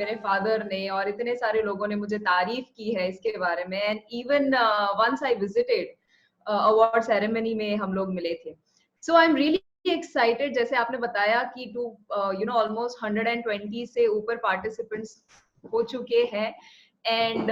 मेरे फादर ने और इतने सारे लोगों ने मुझे तारीफ की है इसके बारे में, and even once I visited award ceremony में हम लोग मिले थे. So I am really excited. जैसे आपने बताया कि टू ऑलमोस्ट 120 से ऊपर पार्टिसिपेंट्स हो चुके हैं, एंड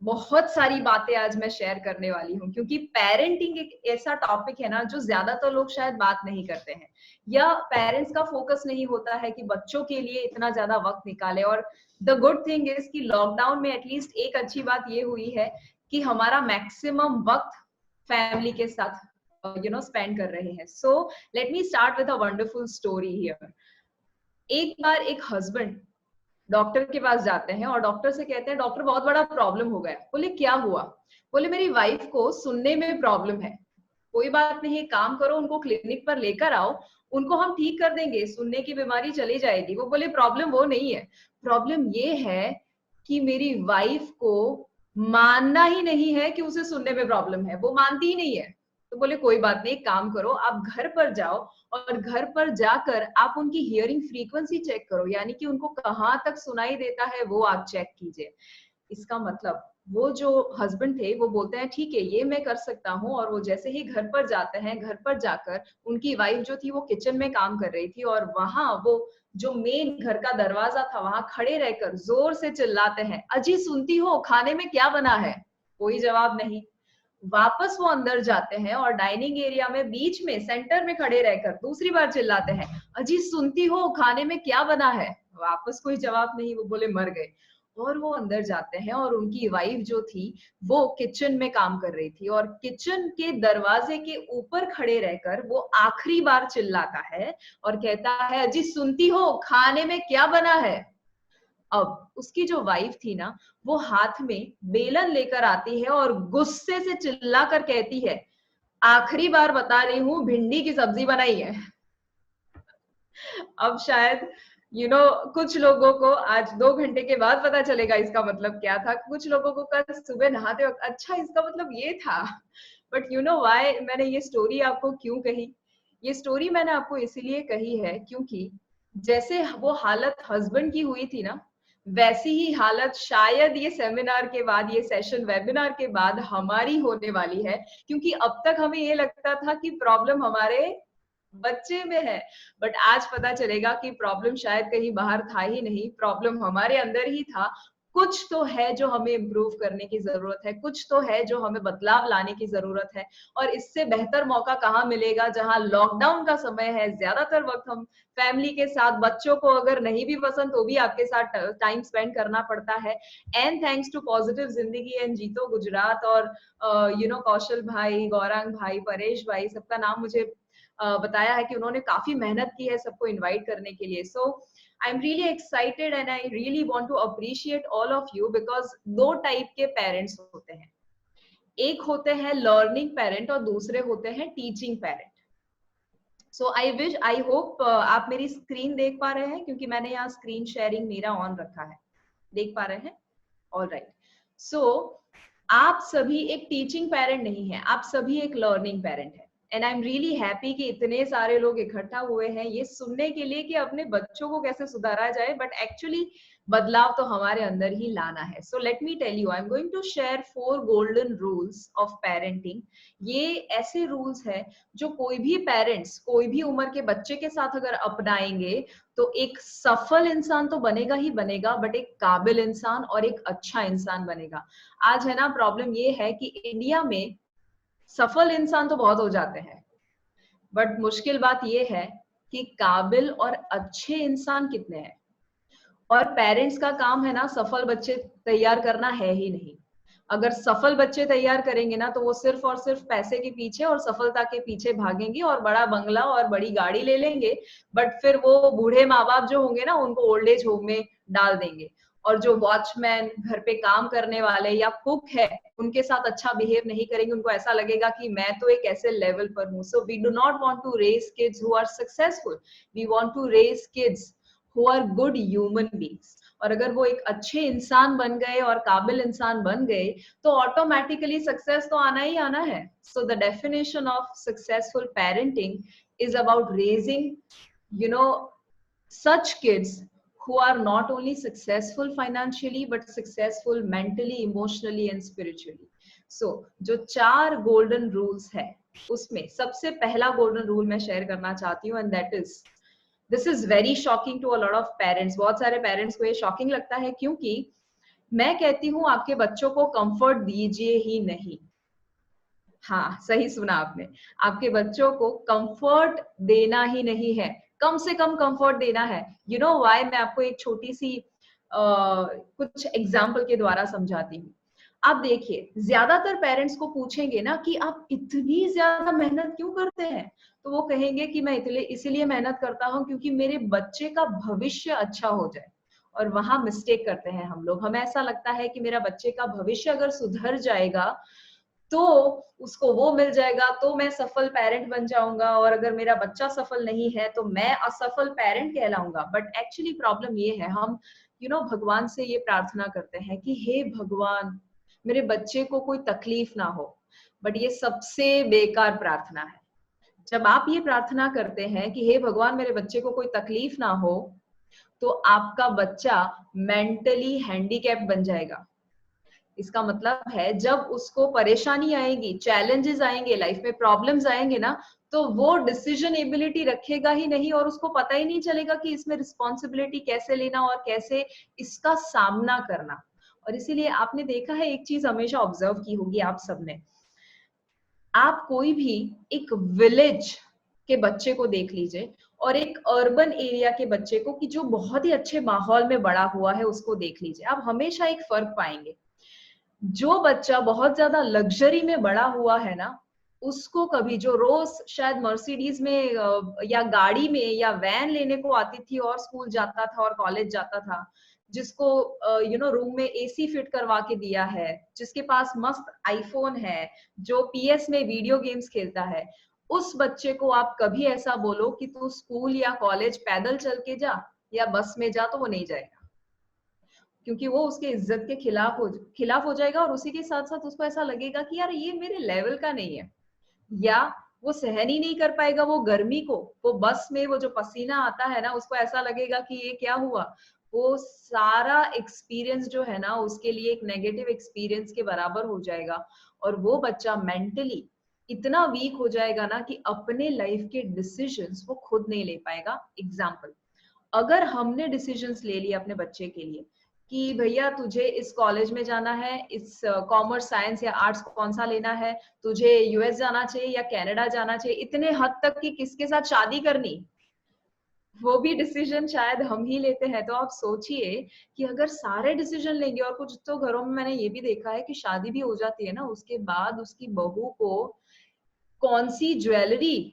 बहुत सारी बातें आज मैं शेयर करने वाली हूँ, क्योंकि पेरेंटिंग एक ऐसा टॉपिक है ना जो ज्यादातर लोग शायद बात नहीं करते हैं, या पेरेंट्स का फोकस नहीं होता है कि बच्चों के लिए इतना ज्यादा वक्त निकाले. और द गुड थिंग इज कि लॉकडाउन में एटलीस्ट एक अच्छी बात ये हुई है कि हमारा मैक्सिमम वक्त फैमिली के साथ स्पेंड कर रहे हैं. सो let me start with a wonderful story here. एक बार एक हस्बैंड डॉक्टर के पास जाते हैं और डॉक्टर से कहते हैं, डॉक्टर बहुत बड़ा प्रॉब्लम हो गया. बोले क्या हुआ? बोले मेरी वाइफ को सुनने में प्रॉब्लम है. कोई बात नहीं, एक काम करो, उनको क्लिनिक पर लेकर आओ, उनको हम ठीक कर देंगे, सुनने की बीमारी चली जाएगी. वो बोले प्रॉब्लम वो नहीं है, प्रॉब्लम ये है कि मेरी वाइफ को मानना ही नहीं है कि उसे सुनने में प्रॉब्लम है, वो मानती ही नहीं है. तो बोले कोई बात नहीं, एक काम करो, आप घर पर जाओ और घर पर जाकर आप उनकी हियरिंग फ्रीक्वेंसी चेक करो, यानी कि उनको कहाँ तक सुनाई देता है वो आप चेक कीजिए. इसका मतलब वो जो हस्बैंड थे वो बोलते हैं ठीक है ये मैं कर सकता हूँ. और वो जैसे ही घर पर जाते हैं, घर पर जाकर उनकी वाइफ जो थी वो किचन में काम कर रही थी, और वहां वो जो मेन घर का दरवाजा था वहां खड़े रहकर जोर से चिल्लाते हैं, अजी सुनती हो खाने में क्या बना है? कोई जवाब नहीं. वापस वो अंदर जाते हैं और डाइनिंग एरिया में बीच में सेंटर में खड़े रहकर दूसरी बार चिल्लाते हैं, अजी सुनती हो खाने में क्या बना है? वापस कोई जवाब नहीं. वो बोले मर गए. और वो अंदर जाते हैं और उनकी वाइफ जो थी वो किचन में काम कर रही थी, और किचन के दरवाजे के ऊपर खड़े रहकर वो आखिरी बार चिल्लाता है और कहता है, अजी सुनती हो खाने में क्या बना है? अब उसकी जो वाइफ थी ना, वो हाथ में बेलन लेकर आती है और गुस्से से चिल्लाकर कहती है, आखिरी बार बता रही हूँ भिंडी की सब्जी बनाई है. अब शायद कुछ लोगों को आज 2 घंटे के बाद पता चलेगा इसका मतलब क्या था. कुछ लोगों को कल सुबह नहाते वक्त अच्छा इसका मतलब ये था. बट यू नो व्हाई मैंने ये स्टोरी आपको क्यों कही? ये स्टोरी मैंने आपको इसीलिए कही है क्योंकि जैसे वो हालत हस्बैंड की हुई थी ना, वैसी ही हालत शायद ये सेमिनार के बाद, ये सेशन वेबिनार के बाद हमारी होने वाली है. क्योंकि अब तक हमें ये लगता था कि प्रॉब्लम हमारे बच्चे में है, बट आज पता चलेगा कि प्रॉब्लम शायद कहीं बाहर था ही नहीं, प्रॉब्लम हमारे अंदर ही था. कुछ तो है जो हमें इम्प्रूव करने की जरूरत है, कुछ तो है जो हमें बदलाव लाने की जरूरत है. और इससे बेहतर मौका कहाँ मिलेगा जहां लॉकडाउन का समय है, ज्यादातर वक्त हम फैमिली के साथ, बच्चों को अगर नहीं भी पसंद तो भी आपके साथ टाइम स्पेंड करना पड़ता है. एंड थैंक्स टू पॉजिटिव जिंदगी एंड जीतो गुजरात और कौशल भाई, गौरांग भाई, परेश भाई, सबका नाम मुझे बताया है कि उन्होंने काफी मेहनत की है सबको इनवाइट करने के लिए. So I am really excited and I really want to appreciate all of you, because 2 type के पेरेंट्स होते हैं. एक होते हैं लर्निंग पेरेंट और दूसरे होते हैं teaching parent. So I hope आप मेरी स्क्रीन देख पा रहे हैं, क्योंकि मैंने यहाँ स्क्रीन शेयरिंग मेरा ऑन रखा है. देख पा रहे हैं? All right. सो आप सभी एक टीचिंग पेरेंट नहीं है, आप सभी एक लर्निंग पेरेंट है. And I am really happy कि इतने सारे लोग इकट्ठा हुए हैं ये सुनने के लिए कि अपने बच्चों को कैसे सुधारा जाए, बट एक्चुअली बदलाव तो हमारे अंदर ही लाना है. So let me tell you, I am going to share 4 golden rules of parenting. ये ऐसे रूल्स है जो कोई भी पेरेंट्स कोई भी उम्र के बच्चे के साथ अगर अपनाएंगे तो एक सफल इंसान तो बनेगा ही बनेगा, बट एक काबिल इंसान और एक अच्छा इंसान बनेगा. आज है ना प्रॉब्लम ये है कि इंडिया में सफल इंसान तो बहुत हो जाते हैं, बट मुश्किल बात ये है कि काबिल और अच्छे इंसान कितने हैं. और पेरेंट्स का काम है ना सफल बच्चे तैयार करना है ही नहीं. अगर सफल बच्चे तैयार करेंगे ना तो वो सिर्फ और सिर्फ पैसे के पीछे और सफलता के पीछे भागेंगे और बड़ा बंगला और बड़ी गाड़ी ले लेंगे, बट फिर वो बूढ़े माँ बाप जो होंगे ना उनको ओल्ड एज होम में डाल देंगे. और जो वॉचमैन, घर पे काम करने वाले या कुक है, उनके साथ अच्छा बिहेव नहीं करेंगे. उनको ऐसा लगेगा कि मैं तो एक ऐसे लेवल पर हूँ. So we do not want to raise kids who are successful, we want to raise kids who are good human beings. और अगर वो एक अच्छे इंसान बन गए और काबिल इंसान बन गए तो ऑटोमेटिकली सक्सेस तो आना ही आना है. So the definition of successful parenting is about raising such kids who are not only successful financially but successful mentally, emotionally and spiritually. So जो 4 golden rules है उसमें सबसे पहला golden rule मैं share करना चाहती हूँ, and that is, this is very shocking to a lot of parents. बहुत सारे parents को ये shocking लगता है, क्योंकि मैं कहती हूँ आपके बच्चों को comfort दीजिए ही नहीं। हाँ, सही सुना आपने। आपके बच्चों को कंफर्ट देना ही नहीं है, कम से कम कंफर्ट देना है। You know why? मैं आपको एक छोटी सी कुछ एग्जाम्पल के द्वारा समझाती हूँ। आप देखिए, ज्यादातर पेरेंट्स को पूछेंगे ना कि आप इतनी ज्यादा मेहनत क्यों करते हैं, तो वो कहेंगे कि मैं इसीलिए मेहनत करता हूँ क्योंकि मेरे बच्चे का भविष्य अच्छा हो जाए। और वहां मिस्टेक करते हैं हम लोग। हमें ऐसा लगता है कि मेरा बच्चे का भविष्य अगर सुधर जाएगा तो उसको वो मिल जाएगा, तो मैं सफल पेरेंट बन जाऊंगा, और अगर मेरा बच्चा सफल नहीं है तो मैं असफल पेरेंट कहलाऊंगा। बट एक्चुअली प्रॉब्लम ये है, हम भगवान से ये प्रार्थना करते हैं कि हे भगवान, मेरे बच्चे को कोई तकलीफ ना हो। बट ये सबसे बेकार प्रार्थना है। जब आप ये प्रार्थना करते हैं कि हे भगवान, मेरे बच्चे को कोई तकलीफ ना हो, तो आपका बच्चा मेंटली हैंडीकैप बन जाएगा। इसका मतलब है, जब उसको परेशानी आएगी, चैलेंजेस आएंगे, लाइफ में प्रॉब्लम्स आएंगे ना, तो वो डिसीजन एबिलिटी रखेगा ही नहीं, और उसको पता ही नहीं चलेगा कि इसमें रिस्पॉन्सिबिलिटी कैसे लेना और कैसे इसका सामना करना। और इसीलिए आपने देखा है, एक चीज हमेशा ऑब्जर्व की होगी आप सबने, आप कोई भी एक विलेज के बच्चे को देख लीजिए और एक अर्बन एरिया के बच्चे को, कि जो बहुत ही अच्छे माहौल में बड़ा हुआ है, उसको देख लीजिए, आप हमेशा एक फर्क पाएंगे। जो बच्चा बहुत ज्यादा लग्जरी में बड़ा हुआ है ना, उसको कभी, जो रोज शायद मर्सिडीज में या गाड़ी में या वैन लेने को आती थी और स्कूल जाता था और कॉलेज जाता था, जिसको रूम में एसी फिट करवा के दिया है, जिसके पास मस्त आईफोन है, जो पीएस में वीडियो गेम्स खेलता है, उस बच्चे को आप कभी ऐसा बोलो कि तू स्कूल या कॉलेज पैदल चल के जा या बस में जा, तो वो नहीं जाएगा, क्योंकि वो उसके इज्जत के खिलाफ हो जाएगा, और उसी के साथ साथ उसको ऐसा लगेगा कि यार ये मेरे लेवल का नहीं है, या वो सहन ही नहीं कर पाएगा वो गर्मी को। वो बस में वो जो पसीना आता है ना, उसको ऐसा लगेगा कि ये क्या हुआ। वो सारा एक्सपीरियंस जो है ना, उसके लिए एक नेगेटिव एक्सपीरियंस के बराबर हो जाएगा, और वो बच्चा मेंटली इतना वीक हो जाएगा ना कि अपने लाइफ के डिसीजंस वो खुद नहीं ले पाएगा। एग्जाम्पल, अगर हमने डिसीजंस ले लिए अपने बच्चे के लिए कि भैया तुझे इस कॉलेज में जाना है, इस कॉमर्स साइंस या आर्ट्स कौन सा लेना है, तुझे यूएस जाना चाहिए या कनाडा जाना चाहिए, इतने हद तक कि किसके साथ शादी करनी, वो भी डिसीजन शायद हम ही लेते हैं। तो आप सोचिए कि अगर सारे डिसीजन लेंगे, और कुछ तो घरों में मैंने ये भी देखा है कि शादी भी हो जाती है ना, उसके बाद उसकी बहू को कौन सी ज्वेलरी,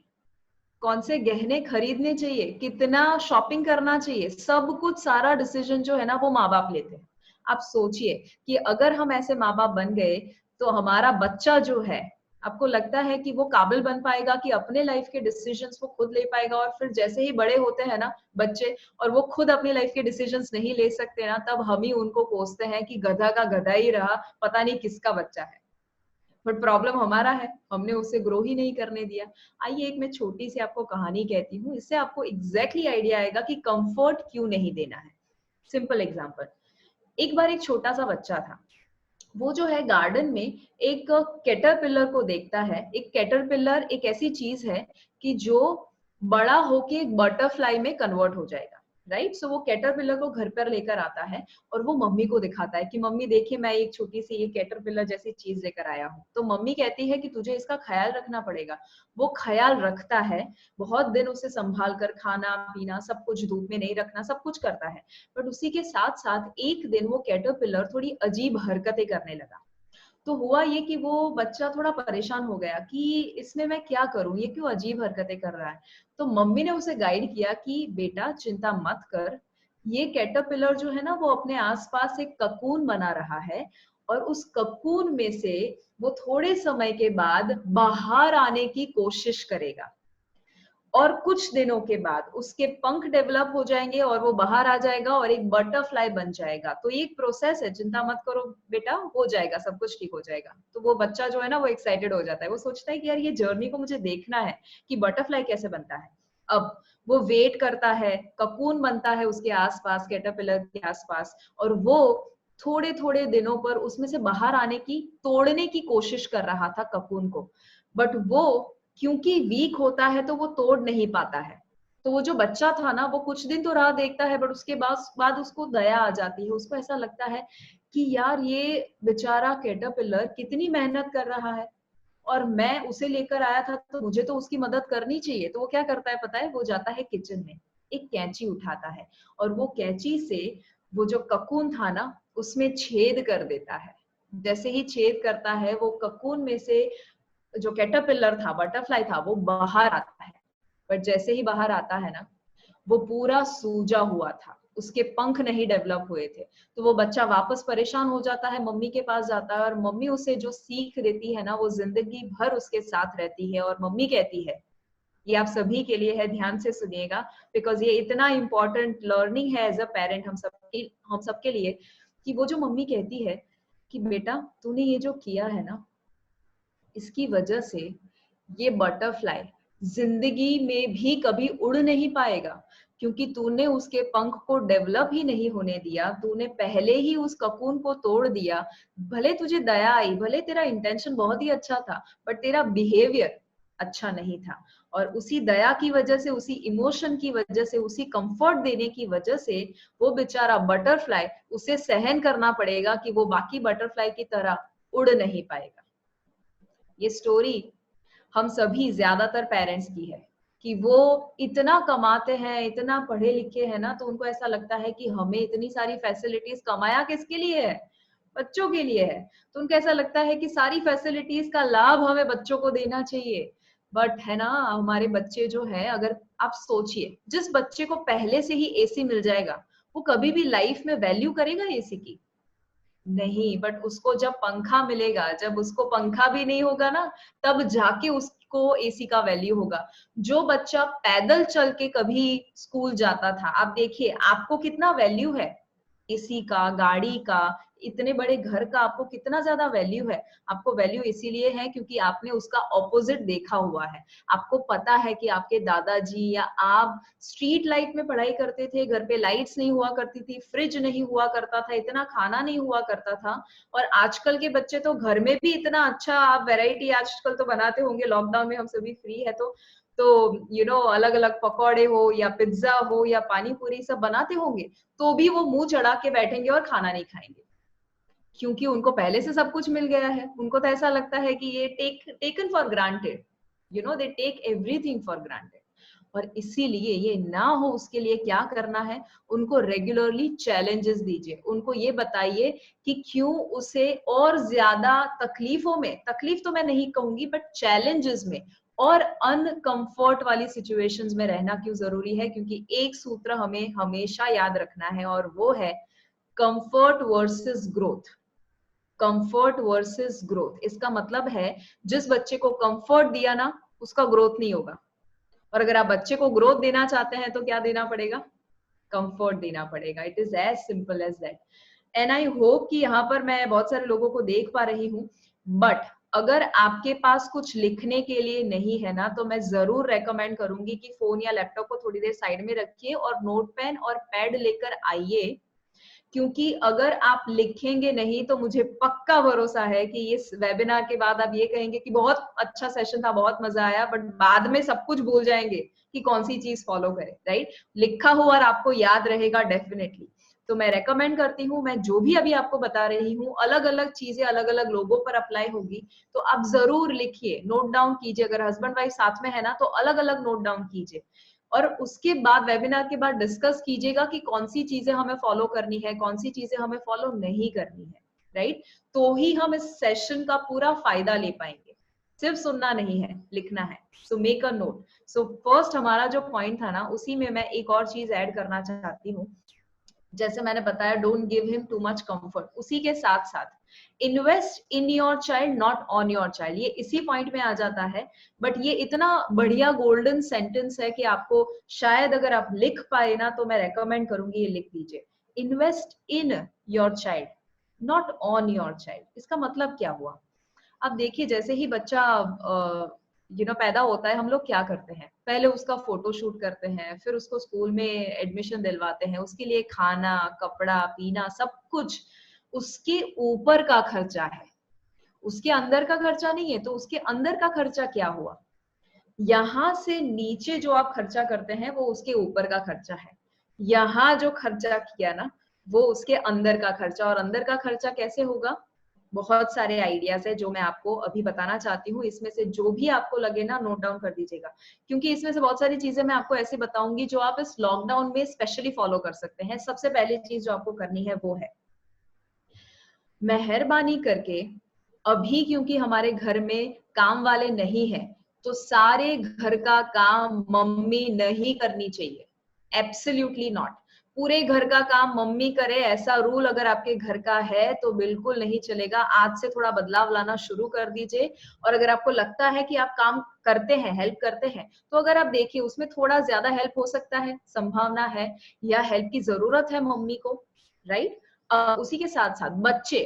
कौन से गहने खरीदने चाहिए, कितना शॉपिंग करना चाहिए, सब कुछ, सारा डिसीजन जो है ना, वो माँ बाप लेते हैं। आप सोचिए कि अगर हम ऐसे माँ बाप बन गए, तो हमारा बच्चा जो है, आपको लगता है कि वो काबिल बन पाएगा कि अपने लाइफ के डिसीजंस वो खुद ले पाएगा? और फिर जैसे ही बड़े होते हैं ना बच्चे, और वो खुद अपनी लाइफ के डिसीजंस नहीं ले सकते ना, तब हम ही उनको कोसते हैं कि गधा का गधा ही रहा, पता नहीं किसका बच्चा है। बट प्रॉब्लम हमारा है, हमने उसे ग्रो ही नहीं करने दिया। आइए एक मैं छोटी सी आपको कहानी कहती हूँ, इससे आपको एग्जैक्टली आइडिया आएगा कि कंफर्ट क्यों नहीं देना है। सिंपल एग्जांपल, एक बार एक छोटा सा बच्चा था, वो जो है गार्डन में एक कैटरपिलर को देखता है। एक कैटरपिलर एक ऐसी चीज है कि जो बड़ा होके एक बटरफ्लाई में कन्वर्ट हो जाएगा, राइट? सो वो कैटरपिलर को घर पर लेकर आता है और वो मम्मी को दिखाता है कि मम्मी देखिए, मैं एक छोटी सी ये कैटरपिलर जैसी चीज लेकर आया हूँ। तो मम्मी कहती है कि तुझे इसका ख्याल रखना पड़ेगा। वो ख्याल रखता है, बहुत दिन उसे संभाल कर, खाना पीना सब कुछ, धूप में नहीं रखना, सब कुछ करता है। बट उसी के साथ साथ एक दिन वो कैटरपिलर थोड़ी अजीब हरकतें करने लगा। तो हुआ ये कि वो बच्चा थोड़ा परेशान हो गया कि इसमें मैं क्या करूं, ये क्यों अजीब हरकतें कर रहा है। तो मम्मी ने उसे गाइड किया कि बेटा चिंता मत कर, ये कैटरपिलर जो है ना, वो अपने आसपास एक ककून बना रहा है, और उस ककून में से वो थोड़े समय के बाद बाहर आने की कोशिश करेगा, और कुछ दिनों के बाद उसके पंख डेवलप हो जाएंगे और वो बाहर आ जाएगा और एक बटरफ्लाई बन जाएगा। तो ये एक प्रोसेस है, चिंता मत करो बेटा, हो जाएगा, सब कुछ ठीक हो जाएगा। तो वो बच्चा जो है ना, वो एक्साइटेड हो जाता है, वो सोचता है कि यार ये जर्नी को मुझे देखना है कि बटरफ्लाई कैसे बनता है। अब वो वेट करता है, ककून बनता है उसके आसपास, कैटरपिलर के आसपास, और वो थोड़े थोड़े दिनों पर उसमें से बाहर आने की, तोड़ने की कोशिश कर रहा था ककून को, बट वो क्योंकि वीक होता है तो वो तोड़ नहीं पाता है। तो वो जो बच्चा था ना, वो कुछ दिन तो राह देखता है, बट उसके बाद उसको दया आ जाती है, उसको ऐसा लगता है कि यार ये बेचारा कैटरपिलर कितनी मेहनत कर रहा है, और मैं उसे लेकर आया था तो मुझे तो उसकी मदद करनी चाहिए। तो वो क्या करता है पता है, वो जाता है किचन में, एक कैंची उठाता है, और वो कैंची से वो जो ककून था ना उसमें छेद कर देता है। जैसे ही छेद करता है, वो ककून में से जो कैटरपिलर था, बटरफ्लाई था, वो बाहर आता है। बट जैसे ही बाहर आता है ना, वो पूरा सूजा हुआ था, उसके पंख नहीं डेवलप हुए थे। तो वो बच्चा वापस परेशान हो जाता है, मम्मी के पास जाता है, और मम्मी उसे जो सीख देती है ना, वो जिंदगी भर उसके साथ रहती है। और मम्मी कहती है, ये आप सभी के लिए है, ध्यान से सुनिएगा, बिकॉज ये इतना इंपॉर्टेंट लर्निंग है एज अ पेरेंट हम सबके लिए, कि वो जो मम्मी कहती है कि बेटा तूने ये जो किया है ना, इसकी वजह से ये बटरफ्लाई जिंदगी में भी कभी उड़ नहीं पाएगा, क्योंकि तूने उसके पंख को डेवलप ही नहीं होने दिया, तूने पहले ही उस ककून को तोड़ दिया। भले तुझे दया आई, भले तेरा इंटेंशन बहुत ही अच्छा था, बट तेरा बिहेवियर अच्छा नहीं था। और उसी दया की वजह से, उसी इमोशन की वजह से, उसी कंफर्ट देने की वजह से वो बेचारा बटरफ्लाई, उसे सहन करना पड़ेगा कि वो बाकी बटरफ्लाई की तरह उड़ नहीं पाएगा। ये स्टोरी हम सभी ज्यादातर पेरेंट्स की है, कि वो इतना कमाते हैं, इतना पढ़े लिखे हैं ना, तो उनको ऐसा लगता है कि हमें इतनी सारी फैसिलिटीज, कमाया किसके लिए है, बच्चों के लिए है। तो उनको ऐसा लगता है कि सारी फैसिलिटीज का लाभ हमें बच्चों को देना चाहिए। बट है ना, हमारे बच्चे जो है, अगर आप सोचिए, जिस बच्चे को पहले से ही एसी मिल जाएगा, वो कभी भी लाइफ में वैल्यू करेगा एसी की? नहीं। बट उसको जब पंखा मिलेगा, जब उसको पंखा भी नहीं होगा ना, तब जाके उसको एसी का वैल्यू होगा। जो बच्चा पैदल चल के कभी स्कूल जाता था, आप देखिए आपको कितना वैल्यू है एसी का, गाड़ी का, इतने बड़े घर का, आपको कितना ज्यादा वैल्यू है। आपको वैल्यू इसीलिए है क्योंकि आपने उसका ऑपोजिट देखा हुआ है। आपको पता है कि आपके दादाजी या आप स्ट्रीट लाइट में पढ़ाई करते थे, घर पे लाइट्स नहीं हुआ करती थी, फ्रिज नहीं हुआ करता था, इतना खाना नहीं हुआ करता था। और आजकल के बच्चे तो घर में भी इतना अच्छा आप वैरायटी आजकल तो बनाते होंगे, लॉकडाउन में हम सभी फ्री है तो अलग अलग पकौड़े हो या पिज्जा हो या पानी पूरी सब बनाते होंगे, तो भी वो मुंह चढ़ा के बैठेंगे और खाना नहीं खाएंगे, क्योंकि उनको पहले से सब कुछ मिल गया है। उनको तो ऐसा लगता है कि ये taken for granted, they take everything for granted. और इसीलिए ये ना हो, उसके लिए क्या करना है, उनको रेगुलरली चैलेंजेस दीजिए, उनको ये बताइए कि क्यों उसे और ज्यादा तकलीफों में, तकलीफ तो मैं नहीं कहूंगी, बट चैलेंजेस में और अनकंफर्ट वाली सिचुएशंस में रहना क्यों जरूरी है। क्योंकि एक सूत्र हमें हमेशा याद रखना है, और वो है comfort versus growth. Comfort versus growth, इसका मतलब है जिस बच्चे को कंफर्ट दिया ना, उसका ग्रोथ नहीं होगा। और अगर आप बच्चे को ग्रोथ देना चाहते हैं तो क्या देना पड़ेगा, कंफर्ट देना पड़ेगा। It is as simple as that. And I hope कि यहाँ पर मैं बहुत सारे लोगों को देख पा रही हूँ। बट अगर आपके पास कुछ लिखने के लिए नहीं है ना, तो मैं जरूर रेकमेंड करूंगी कि फोन या लैपटॉप को थोड़ी देर साइड में रखिए और नोट पेन और पैड लेकर आइए। क्योंकि अगर आप लिखेंगे नहीं तो मुझे पक्का भरोसा है कि इस वेबिनार के बाद आप ये कहेंगे कि बहुत अच्छा सेशन था, बहुत मजा आया, बट बाद में सब कुछ भूल जाएंगे कि कौन सी चीज फॉलो करें, राइट। लिखा हुआ और आपको याद रहेगा डेफिनेटली। तो मैं रेकमेंड करती हूँ, मैं जो भी अभी आपको बता रही हूँ, अलग अलग चीजें अलग अलग लोगों पर अप्लाई होगी, तो आप जरूर लिखिए, नोट डाउन कीजिए। अगर हस्बैंड वाइफ साथ में है ना, तो अलग अलग नोट डाउन कीजिए, और उसके बाद वेबिनार के बाद डिस्कस कीजिएगा कि कौन सी चीजें हमें फॉलो करनी है, कौन सी चीजें हमें फॉलो नहीं करनी है, राइट। तो ही हम इस सेशन का पूरा फायदा ले पाएंगे। सिर्फ सुनना नहीं है, लिखना है। So make a note. So first हमारा जो पॉइंट था ना, उसी में मैं एक और चीज ऐड करना चाहती हूँ। जैसे मैंने बताया, don't give him too much comfort, उसी के साथ साथ invest in your child not on your child, ये इसी पॉइंट में आ जाता है। बट ये इतना बढ़िया गोल्डन सेंटेंस है कि आपको शायद अगर आप लिख पाए ना, तो मैं रेकमेंड करूंगी ये लिख लीजिए, invest in your child not on your child. इसका मतलब क्या हुआ? अब देखिए, जैसे ही बच्चा पैदा होता है, हम लोग क्या करते हैं, पहले उसका फोटो शूट करते हैं, फिर उसको स्कूल में एडमिशन दिलवाते हैं, उसके लिए खाना, कपड़ा, पीना, सब कुछ उसके ऊपर का खर्चा है, उसके अंदर का खर्चा नहीं है। तो उसके अंदर का खर्चा क्या हुआ, यहाँ से नीचे जो आप खर्चा करते हैं वो उसके ऊपर का खर्चा है। यहाँ जो खर्चा किया ना, वो उसके अंदर का खर्चा। और अंदर का खर्चा कैसे होगा, बहुत सारे आइडियाज है जो मैं आपको अभी बताना चाहती हूँ। इसमें से जो भी आपको लगे ना, नोट डाउन कर दीजिएगा, क्योंकि इसमें से बहुत सारी चीजें मैं आपको ऐसे बताऊंगी जो आप इस लॉकडाउन में स्पेशली फॉलो कर सकते हैं। सबसे पहली चीज जो आपको करनी है वो है, मेहरबानी करके, अभी क्योंकि हमारे घर में काम वाले नहीं है, तो सारे घर का काम मम्मी नहीं करनी चाहिए, एब्सोल्युटली नॉट। पूरे घर का काम मम्मी करे ऐसा रूल अगर आपके घर का है तो बिल्कुल नहीं चलेगा। आज से थोड़ा बदलाव लाना शुरू कर दीजिए। और अगर आपको लगता है कि आप काम करते हैं, हेल्प करते हैं, तो अगर आप देखिए उसमें थोड़ा ज्यादा हेल्प हो सकता है, संभावना है, या हेल्प की जरूरत है मम्मी को, राइट। उसी के साथ साथ बच्चे,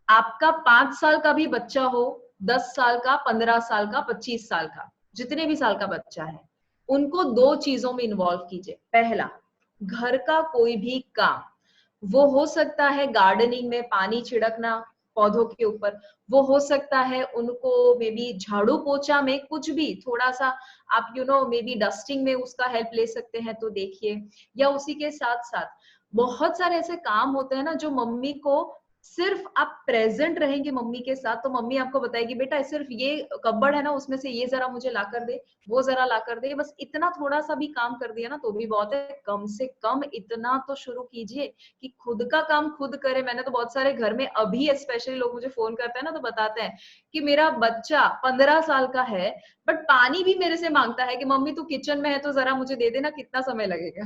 आपका 5 साल का भी बच्चा हो, 10 साल का, 15 साल का, 25 साल का, जितने भी साल का बच्चा है, उनको 2 चीजों में इन्वॉल्व कीजिए। पहला, घर का कोई भी काम, वो हो सकता है गार्डनिंग में पानी छिड़कना पौधों के ऊपर, वो हो सकता है उनको मे बी झाड़ू पोछा में कुछ भी थोड़ा सा, आप मे बी डस्टिंग में उसका हेल्प ले सकते हैं तो देखिए। या उसी के साथ साथ बहुत सारे ऐसे काम होते हैं ना जो मम्मी को, सिर्फ आप प्रेजेंट रहेंगे मम्मी के साथ तो मम्मी आपको बताएगी, बेटा सिर्फ ये कपबोर्ड है ना, उसमें से ये जरा मुझे ला कर दे, वो जरा ला कर दे। बस इतना थोड़ा सा भी काम कर दिया ना तो भी बहुत है। कम से कम इतना तो शुरू कीजिए कि खुद का काम खुद करे। मैंने तो बहुत सारे घर में अभी स्पेशली लोग मुझे फोन करते हैं ना, तो बताते हैं कि मेरा बच्चा 15 साल का है, बट पानी भी मेरे से मांगता है कि मम्मी तू किचन में है तो जरा मुझे दे देना, कितना समय लगेगा।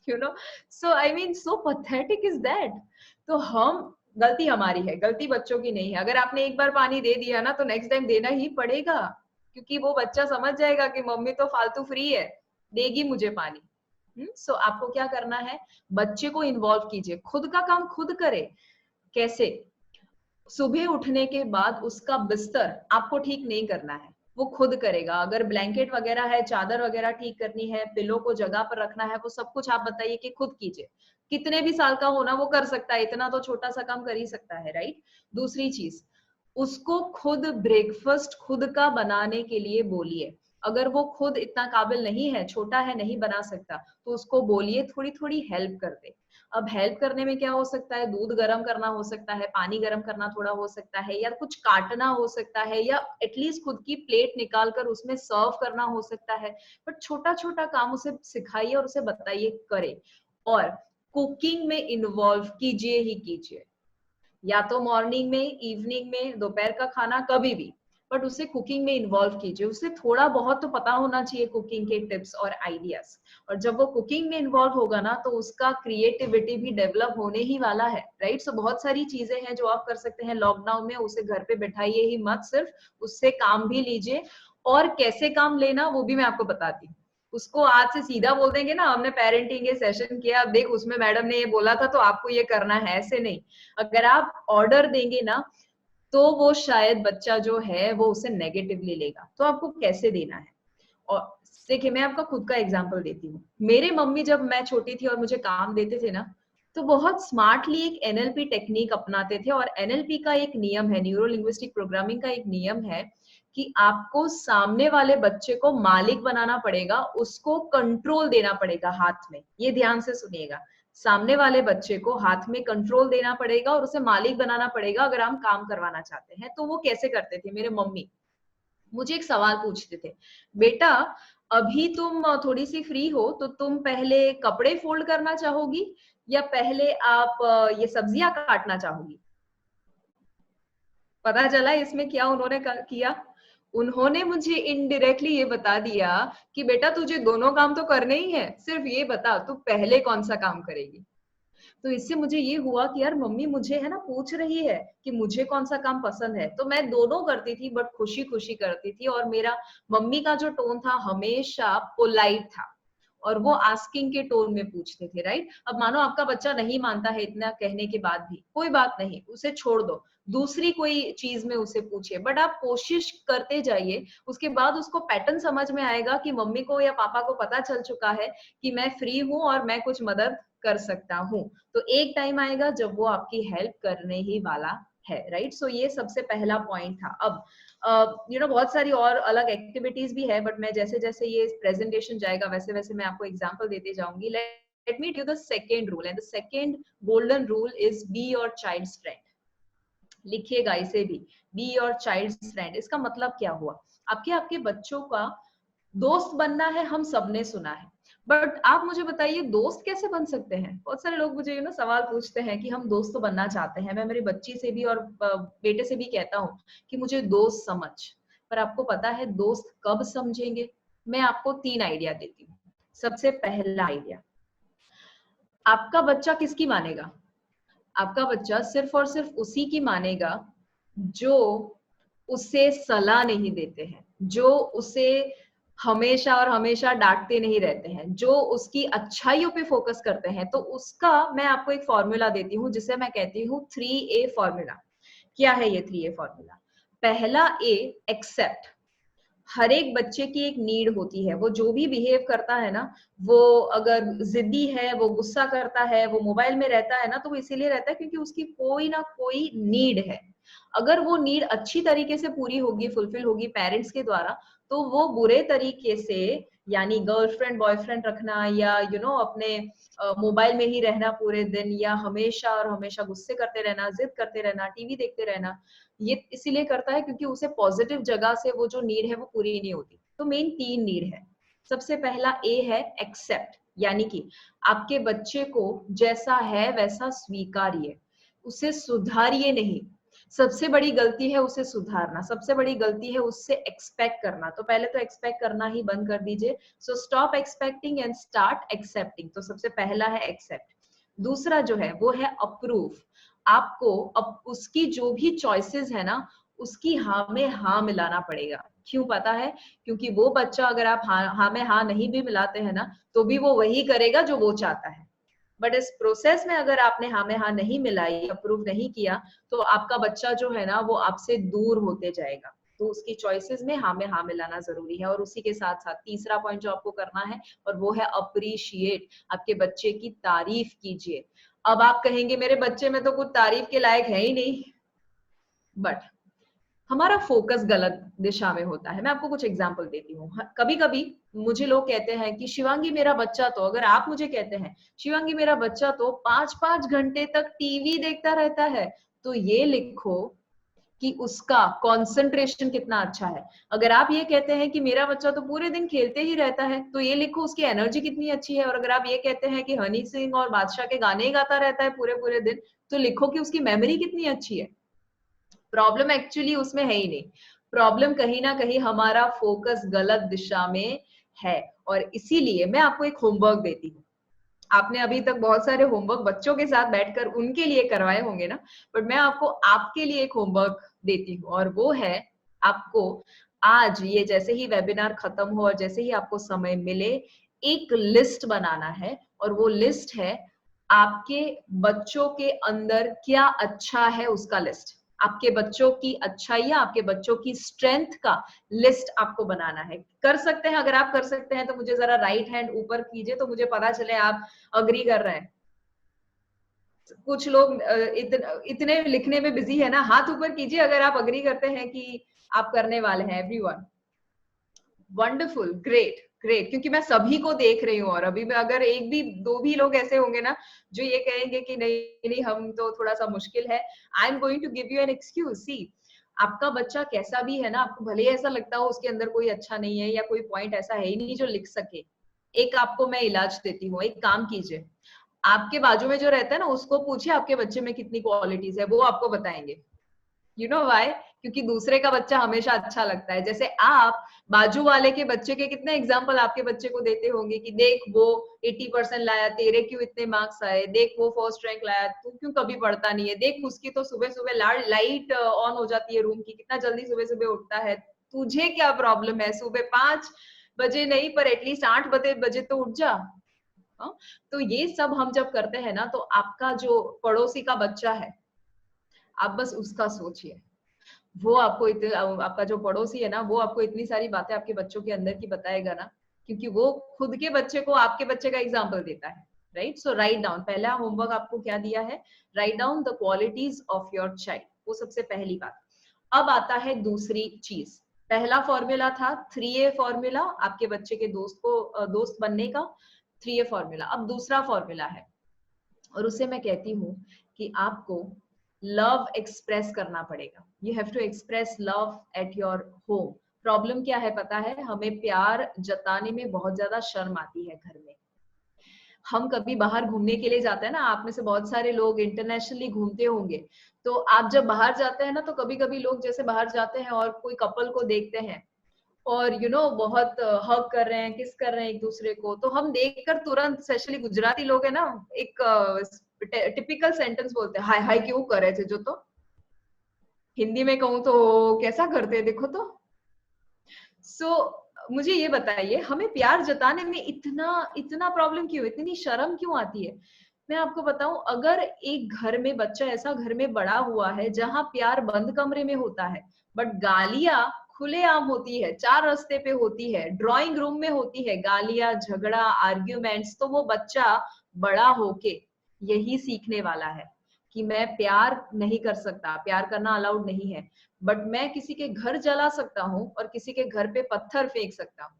You know so I mean so pathetic is that. तो हम, गलती हमारी है, गलती बच्चों की नहीं है। अगर आपने एक बार पानी दे दिया ना तो नेक्स्ट टाइम देना ही पड़ेगा, क्योंकि वो बच्चा समझ जाएगा कि मम्मी तो फालतू फ्री है, देगी मुझे पानी। सो आपको क्या करना है, बच्चे को इन्वॉल्व कीजिए, खुद का काम खुद करे। कैसे, सुबह उठने के बाद उसका बिस्तर आपको ठीक नहीं करना है, वो खुद करेगा। अगर ब्लैंकेट वगैरह है, चादर वगैरह ठीक करनी है, पिलो को जगह पर रखना है, वो सब कुछ आप बताइए कि खुद कीजिए। कितने भी साल का होना वो कर सकता है, इतना तो छोटा सा काम कर ही सकता है, राइट। दूसरी चीज, उसको खुद ब्रेकफास्ट खुद का बनाने के लिए बोलिए। अगर वो खुद इतना काबिल नहीं है, छोटा है, नहीं बना सकता, तो उसको बोलिए थोड़ी थोड़ी हेल्प कर दे। अब हेल्प करने में क्या हो सकता है, दूध गर्म करना हो सकता है, पानी गर्म करना थोड़ा हो सकता है, या कुछ काटना हो सकता है, या एटलीस्ट खुद की प्लेट निकाल कर उसमें सर्व करना हो सकता है। बट छोटा छोटा काम उसे सिखाइए और उसे बताइए करे। और कुकिंग में इन्वॉल्व कीजिए ही कीजिए, या तो मॉर्निंग में, इवनिंग में, दोपहर का खाना, कभी भी, बट उसे कुकिंग में इन्वॉल्व कीजिए। उसे थोड़ा बहुत तो पता होना चाहिए कुकिंग के टिप्स और आइडियाज। और जब वो कुकिंग में इन्वॉल्व होगा ना तो उसका क्रिएटिविटी भी डेवलप होने ही वाला है, राइट। सो बहुत सारी चीजें हैं जो आप कर सकते हैं लॉकडाउन में। उसे घर पे बैठाइए ही मत, सिर्फ उससे काम भी लीजिए। और कैसे काम लेना वो भी मैं आपको बताती हूँ। उसको आज से सीधा बोल देंगे ना, हमने पेरेंटिंग ये सेशन किया, अब देख उसमें मैडम ने ये बोला था तो आपको ये करना है, ऐसे नहीं। अगर आप ऑर्डर देंगे ना तो वो शायद बच्चा जो है वो उसे नेगेटिवली लेगा। तो आपको कैसे देना है, और देखिए मैं आपका खुद का एग्जांपल देती हूँ। मेरे मम्मी जब मैं छोटी थी और मुझे काम देते थे ना, तो बहुत स्मार्टली एक एनएलपी टेक्निक अपनाते थे। और एनएलपी का एक नियम है, न्यूरो लिंग्विस्टिक प्रोग्रामिंग का एक नियम है, कि आपको सामने वाले बच्चे को मालिक बनाना पड़ेगा, उसको कंट्रोल देना पड़ेगा हाथ में। ये ध्यान से सुनिएगा, सामने वाले बच्चे को हाथ में कंट्रोल देना पड़ेगा और उसे मालिक बनाना पड़ेगा अगर हम काम करवाना चाहते हैं। तो वो कैसे करते थे मेरे मम्मी, मुझे एक सवाल पूछते थे, बेटा अभी तुम थोड़ी सी फ्री हो तो तुम पहले कपड़े फोल्ड करना चाहोगी, या पहले आप ये सब्जियां काटना चाहोगी। पता चला इसमें क्या उन्होंने किया, उन्होंने मुझे इनडायरेक्टली ये बता दिया कि बेटा तुझे दोनों काम तो करने ही है, सिर्फ ये बता तू पहले कौन सा काम करेगी। तो इससे मुझे ये हुआ कि यार मम्मी मुझे है ना पूछ रही है कि मुझे कौन सा काम पसंद है, तो मैं दोनों करती थी, बट खुशी खुशी करती थी। और मेरा मम्मी का जो टोन था हमेशा पोलाइट था। और वो आस्किंग के टोन में पूछते थे, राइट? अब मानो आपका बच्चा नहीं मानता है इतना कहने के बाद भी, कोई बात नहीं, उसे छोड़ दो, दूसरी कोई चीज में उसे पूछिए, बट आप कोशिश करते जाइए। उसके बाद उसको पैटर्न समझ में आएगा कि मम्मी को या पापा को पता चल चुका है कि मैं फ्री हूँ और मैं कुछ मदद कर सकता हूँ। तो एक टाइम आएगा जब वो आपकी हेल्प करने ही वाला है, राइट? सो ये सबसे पहला पॉइंट था। अब बहुत सारी और अलग एक्टिविटीज भी है, बट मैं जैसे जैसे ये प्रेजेंटेशन जाएगा वैसे वैसे मैं आपको एग्जांपल देते जाऊंगी। Let me tell you the second rule, and the second golden rule is be your child's friend. लिखिएगा इसे भी, बी योर चाइल्ड्स फ्रेंड। इसका मतलब क्या हुआ? आपके आपके बच्चों का दोस्त बनना है, हम सबने सुना है, बट आप मुझे बताइए दोस्त कैसे बन सकते हैं? बहुत सारे लोग मुझे सवाल पूछते हैं कि हम दोस्त तो बनना चाहते हैं। मैं मेरी बच्ची से भी और बेटे से भी कहता हूँ कि मुझे दोस्त समझ, पर आपको पता है दोस्त कब समझेंगे? मैं आपको 3 आइडिया देती हूँ। सबसे पहला आइडिया, आपका बच्चा किसकी मानेगा? आपका बच्चा सिर्फ और सिर्फ उसी की मानेगा जो उसे सलाह नहीं देते हैं, जो उसे हमेशा और हमेशा डांटते नहीं रहते हैं, जो उसकी अच्छाइयों पे फोकस करते हैं। तो उसका मैं आपको एक फॉर्मूला देती हूँ जिसे मैं कहती हूँ 3A फॉर्मूला। क्या है ये 3A फॉर्मूला? पहला ए, एक्सेप्ट। हर एक बच्चे की एक नीड होती है। वो जो भी बिहेव करता है ना, वो अगर जिद्दी है, वो गुस्सा करता है, वो मोबाइल में रहता है ना, तो वो इसीलिए रहता है क्योंकि उसकी कोई ना कोई नीड है। अगर वो नीड अच्छी तरीके से पूरी होगी, फुलफिल होगी पेरेंट्स के द्वारा, तो वो बुरे तरीके से, यानी गर्लफ्रेंड बॉयफ्रेंड रखना या अपने मोबाइल में ही रहना पूरे दिन, या हमेशा और हमेशा गुस्से करते रहना, जिद करते रहना, टीवी देखते रहना, ये इसीलिए करता है क्योंकि उसे पॉजिटिव जगह से वो जो नीड है वो पूरी नहीं होती। तो मेन 3 नीड है। सबसे पहला ए है एक्सेप्ट, यानी कि आपके बच्चे को जैसा है वैसा स्वीकारिए, उसे सुधारिए नहीं। सबसे बड़ी गलती है उसे सुधारना, सबसे बड़ी गलती है उससे एक्सपेक्ट करना। तो पहले तो एक्सपेक्ट करना ही बंद कर दीजिए। So stop expecting and start accepting. तो सबसे पहला है एक्सेप्ट। दूसरा जो है वो है अप्रूव। आपको अब उसकी जो भी चॉइसेस है ना, उसकी हाँ में हाँ मिलाना पड़ेगा। क्यों पता है? क्योंकि वो बच्चा अगर आप हाँ में हाँ नहीं भी मिलाते हैं ना, तो भी वो वही करेगा जो वो चाहता है। बट इस प्रोसेस में अगर आपने हाँ में हाँ नहीं मिलाई, अप्रूव नहीं किया, तो आपका बच्चा जो है ना वो आपसे दूर होते जाएगा। तो उसकी चॉइसेस में हाँ मिलाना जरूरी है। और उसी के साथ साथ तीसरा पॉइंट जो आपको करना है, और वो है अप्रिशिएट। आपके बच्चे की तारीफ कीजिए। अब आप कहेंगे मेरे बच्चे में तो कुछ तारीफ के लायक है ही नहीं, बट हमारा फोकस गलत दिशा में होता है। मैं आपको कुछ एग्जांपल देती हूँ। कभी कभी मुझे लोग कहते हैं कि शिवांगी मेरा बच्चा तो, अगर आप मुझे कहते हैं शिवांगी मेरा बच्चा तो 5-5 घंटे तक टीवी देखता रहता है, तो ये लिखो कि उसका कंसंट्रेशन कितना अच्छा है। अगर आप ये कहते हैं कि मेरा बच्चा तो पूरे दिन खेलते ही रहता है, तो ये लिखो उसकी एनर्जी कितनी अच्छी है। और अगर आप ये कहते हैं कि हनी सिंह और बादशाह के गाने ही गाता रहता है पूरे पूरे दिन, तो लिखो कि उसकी मेमोरी कितनी अच्छी है। प्रॉब्लम एक्चुअली उसमें है ही नहीं। प्रॉब्लम कहीं ना कहीं हमारा फोकस गलत दिशा में है। और इसीलिए मैं आपको एक होमवर्क देती हूँ। आपने अभी तक बहुत सारे होमवर्क बच्चों के साथ बैठकर उनके लिए करवाए होंगे ना, बट मैं आपको आपके लिए एक होमवर्क देती हूँ, और वो है आपको आज ये जैसे ही वेबिनार खत्म हो और जैसे ही आपको समय मिले, एक लिस्ट बनाना है। और वो लिस्ट है आपके बच्चों के अंदर क्या अच्छा है उसका लिस्ट। आपके बच्चों की अच्छाइयां, आपके बच्चों की स्ट्रेंथ का लिस्ट आपको बनाना है। कर सकते हैं? अगर आप कर सकते हैं तो मुझे जरा राइट हैंड ऊपर कीजिए, तो मुझे पता चले आप अग्री कर रहे हैं। कुछ लोग इतने लिखने में बिजी है ना, हाथ ऊपर कीजिए अगर आप अग्री करते हैं कि आप करने वाले हैं। Everyone, wonderful, great great. क्योंकि मैं सभी को देख रही हूँ, और अभी मैं अगर एक भी दो भी लोग ऐसे होंगे ना जो ये कहेंगे कि नहीं नहीं हम तो थोड़ा सा मुश्किल है, I am going to give you an excuse. See, आपका बच्चा कैसा भी है ना, आपको भले ही ऐसा लगता हो उसके अंदर कोई अच्छा नहीं है या कोई पॉइंट ऐसा है ही नहीं जो लिख सके, एक आपको मैं इलाज देती हूँ। एक काम कीजिए, आपके बाजू में जो रहता है ना उसको पूछिए आपके बच्चे में कितनी क्वालिटीज है, वो आपको बताएंगे। You know why? क्योंकि दूसरे का बच्चा हमेशा अच्छा लगता है। जैसे आप बाजू वाले के बच्चे के कितने एग्जाम्पल आपके बच्चे को देते होंगे कि देख वो 80% लाया, तेरे क्यों इतने मार्क्स आए, देख वो फर्स्ट रैंक लाया, तू क्यों कभी पढ़ता नहीं है, देख उसकी तो सुबह सुबह लाइट ऑन हो जाती है रूम की, कितना जल्दी सुबह सुबह उठता है, तुझे क्या प्रॉब्लम है, सुबह 5 बजे नहीं पर एटलीस्ट 8 बजे तो उठ जा। हाँ? तो ये सब हम जब करते हैं ना, तो आपका जो पड़ोसी का बच्चा है, आप बस उसका सोचिए, वो आपको आपका जो पड़ोसी है ना, वो आपको इतनी सारी बातें आपके बच्चों के अंदर की बताएगा ना, क्योंकि वो खुद के बच्चे को आपके बच्चे का एग्जाम्पल देता है। राइट, सो राइट डाउन, पहला होमवर्क आपको क्या दिया है, write down the qualities of your child, वो सबसे पहली बात। अब आता है दूसरी चीज। पहला फॉर्मूला था 3A फॉर्मूला, आपके बच्चे के दोस्त को दोस्त बनने का 3A फॉर्मूला। अब दूसरा फॉर्मूला है, और उसे मैं कहती हूँ कि आपको लव एक्सप्रेस करना पड़ेगा। You have to express love at your home. Problem क्या है पता है, हमें प्यार जताने में बहुत ज्यादा शर्म आती है घर में। हम कभी बाहर घूमने के लिए जाते हैं ना, आप में से बहुत सारे लोग इंटरनेशनली घूमते होंगे, तो आप जब बाहर जाते हैं ना, तो कभी कभी लोग जैसे बाहर जाते हैं और कोई कपल को देखते हैं, और बहुत हग कर रहे हैं, किस कर रहे हैं एक दूसरे को, तो हम देखकर तुरंत, स्पेशली गुजराती लोग है ना, एक टिपिकल सेंटेंस बोलते हैं, हाय हाय क्यों कर रहे थे जो, तो हिंदी में कहूँ तो कैसा करते हैं देखो तो। सो मुझे ये बताइए, हमें प्यार जताने में इतना इतना प्रॉब्लम क्यों, इतनी शर्म क्यों आती है? मैं आपको बताऊं, अगर एक घर में बच्चा ऐसा घर में बड़ा हुआ है जहां प्यार बंद कमरे में होता है, बट गालियां खुलेआम होती है, चार रास्ते पे होती है, ड्राइंग रूम में होती है गालियां, झगड़ा, आर्ग्यूमेंट्स, तो वो बच्चा बड़ा होके यही सीखने वाला है कि मैं प्यार नहीं कर सकता, प्यार करना अलाउड नहीं है, बट मैं किसी के घर जला सकता हूँ और किसी के घर पे पत्थर फेंक सकता हूँ।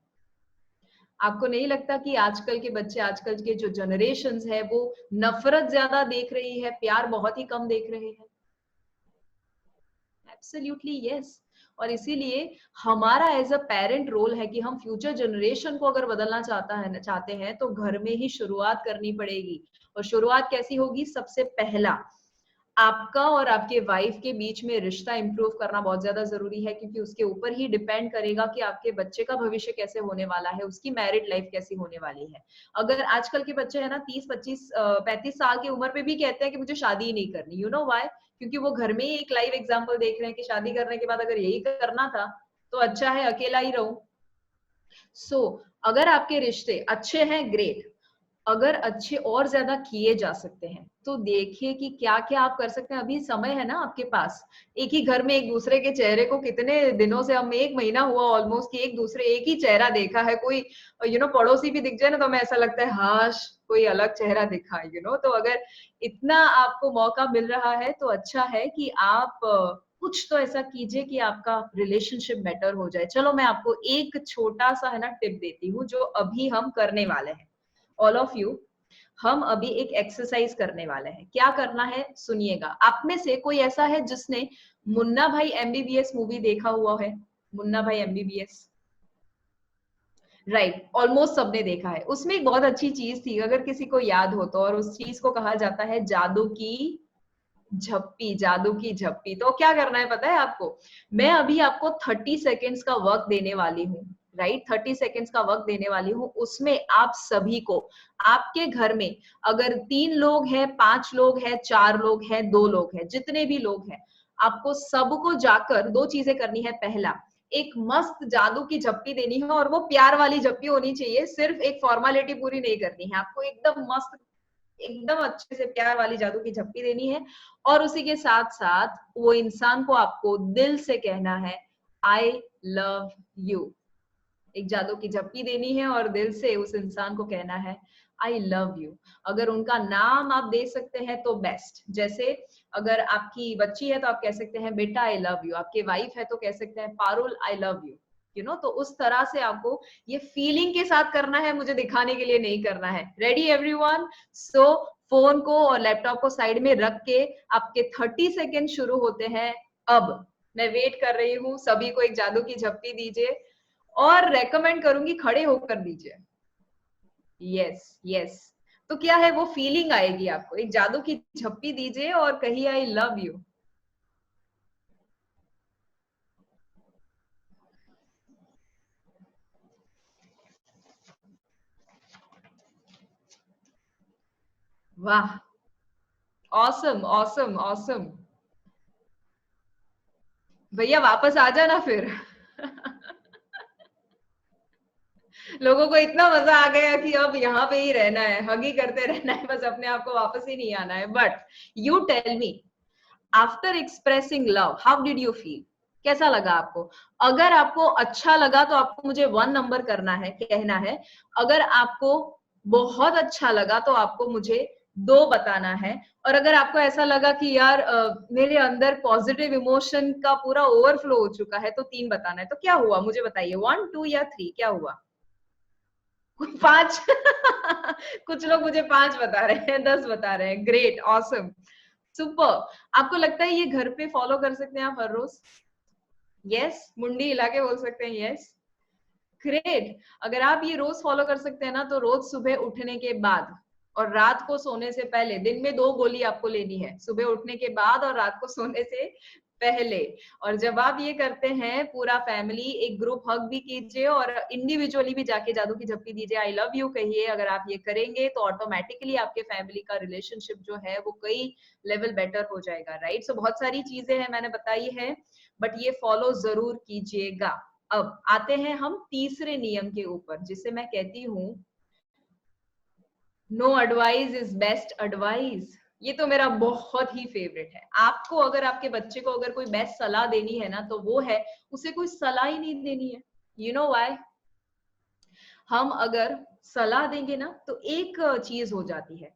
आपको नहीं लगता कि आजकल के बच्चे, आजकल के जो जनरेशंस है, वो नफरत ज्यादा देख रही है, प्यार बहुत ही कम देख रहे हैं? Absolutely yes. और इसीलिए हमारा एज अ पेरेंट रोल है कि हम फ्यूचर जनरेशन को अगर बदलना चाहते हैं, तो घर में ही शुरुआत करनी पड़ेगी। और शुरुआत कैसी होगी? सबसे पहला, आपका और आपके वाइफ के बीच में रिश्ता इंप्रूव करना बहुत ज्यादा जरूरी है, क्योंकि उसके ऊपर ही डिपेंड करेगा कि आपके बच्चे का भविष्य कैसे होने वाला है, उसकी मैरिड लाइफ कैसी होने वाली है। अगर आजकल के बच्चे है ना 30, 25, 35 साल की उम्र पे भी कहते हैं कि मुझे शादी ही नहीं करनी, यू नो व्हाई? क्योंकि वो घर में ही एक लाइव एग्जाम्पल देख रहे हैं कि शादी करने के बाद अगर यही करना था, तो अच्छा है अकेला ही रहूं। सो अगर आपके रिश्ते अच्छे हैं, ग्रेट। अगर अच्छे और ज्यादा किए जा सकते हैं, तो देखिए कि क्या क्या आप कर सकते हैं। अभी समय है ना आपके पास। एक ही घर में एक दूसरे के चेहरे को कितने दिनों से, हम 1 महीना हुआ ऑलमोस्ट कि एक ही चेहरा देखा है। कोई पड़ोसी भी दिख जाए ना, तो हमें ऐसा लगता है हाश कोई अलग चेहरा दिखा, तो अगर इतना आपको मौका मिल रहा है, तो अच्छा है कि आप कुछ तो ऐसा कीजिए कि आपका रिलेशनशिप बेटर हो जाए। चलो मैं आपको एक छोटा सा है ना टिप देती हूँ, जो अभी हम करने वाले हैं, ऑल ऑफ यू। हम अभी एक एक्सरसाइज करने वाले हैं। क्या करना है सुनिएगा। आप में से कोई ऐसा है जिसने मुन्ना भाई एमबीबीएस मूवी देखा हुआ है? मुन्ना भाई एमबीबीएस, राइट, ऑलमोस्ट सबने देखा है। उसमें एक बहुत अच्छी चीज थी, अगर किसी को याद हो तो, और उस चीज को कहा जाता है जादू की झप्पी। जादू की झप्पी, तो क्या करना है पता है आपको? मैं अभी आपको 30 सेकेंड्स का वक्त देने वाली हूँ, राइट, 30 सेकेंड्स का वक्त देने वाली हूँ। उसमें आप सभी को, आपके घर में अगर 3 लोग हैं, 5 लोग हैं, 4 लोग हैं, 2 लोग हैं, जितने भी लोग हैं, आपको सबको जाकर 2 चीजें करनी है। पहला, एक मस्त जादू की झप्पी देनी है, और वो प्यार वाली झप्पी होनी चाहिए, सिर्फ एक फॉर्मेलिटी पूरी नहीं करनी है आपको, एकदम मस्त, एकदम अच्छे से प्यार वाली जादू की झप्पी देनी है। और उसी के साथ साथ वो इंसान को आपको दिल से कहना है, आई लव यू। एक जादू की झप्पी देनी है और दिल से उस इंसान को कहना है, आई लव यू। अगर उनका नाम आप दे सकते हैं तो बेस्ट। जैसे अगर आपकी बच्ची है तो आप कह सकते हैं बेटा आई लव यू, आपके वाइफ है तो कह सकते हैं पारुल आई लव यू। तो उस तरह से आपको ये फीलिंग के साथ करना है, मुझे दिखाने के लिए नहीं करना है। Ready everyone? सो फोन को और लैपटॉप को साइड में रख के आपके 30 सेकेंड शुरू होते हैं अब। मैं वेट कर रही हूँ, सभी को एक जादू की झप्पी दीजिए, और रेकमेंड करूंगी खड़े होकर दीजिए। Yes yes. तो क्या है, वो फीलिंग आएगी आपको। एक जादू की झप्पी दीजिए और कहिए आई लव यू। वाह, ऑसम ऑसम ऑसम। भैया वापस आ जाना फिर। लोगों को इतना मजा आ गया कि अब यहाँ पे ही रहना है, हग ही करते रहना है, बस अपने आप को वापस ही नहीं आना है। But you tell me, after expressing love how did you feel? कैसा लगा आपको? अगर आपको अच्छा लगा तो आपको मुझे 1 नंबर करना है, कहना है। अगर आपको बहुत अच्छा लगा तो आपको मुझे 2 बताना है। और अगर आपको ऐसा लगा कि यार मेरे अंदर पॉजिटिव इमोशन का पूरा ओवरफ्लो हो चुका है तो 3 बताना है। तो क्या हुआ मुझे बताइए, 1, 2 या 3 क्या हुआ? 5 कुछ लोग मुझे 5 बता रहे हैं, 10 बता रहे हैं। Great, awesome, super. आपको लगता है ये घर पे फॉलो कर सकते हैं आप हर रोज? यस, मुंडी हिला के बोल सकते हैं यस। ग्रेट। अगर आप ये रोज फॉलो कर सकते हैं ना, तो रोज सुबह उठने के बाद और रात को सोने से पहले, दिन में 2 गोली आपको लेनी है, सुबह उठने के बाद और रात को सोने से पहले। और जब आप ये करते हैं, पूरा फैमिली एक ग्रुप हग भी कीजिए और इंडिविजुअली भी जाके जादू की झप्पी दीजिए, आई लव यू कहिए। अगर आप ये करेंगे तो ऑटोमेटिकली आपके फैमिली का रिलेशनशिप जो है वो कई लेवल बेटर हो जाएगा, राइट? सो बहुत सारी चीजें हैं मैंने बताई है, बट ये फॉलो जरूर कीजिएगा। अब आते हैं हम तीसरे नियम के ऊपर, जिसे मैं कहती हूँ no advice is best advice. ये तो मेरा बहुत ही फेवरेट है। आपको अगर आपके बच्चे को अगर कोई बेस्ट सलाह देनी है ना, तो वो है उसे कोई सलाह ही नहीं देनी है। You know why? हम अगर सलाह देंगे ना तो एक चीज हो जाती है।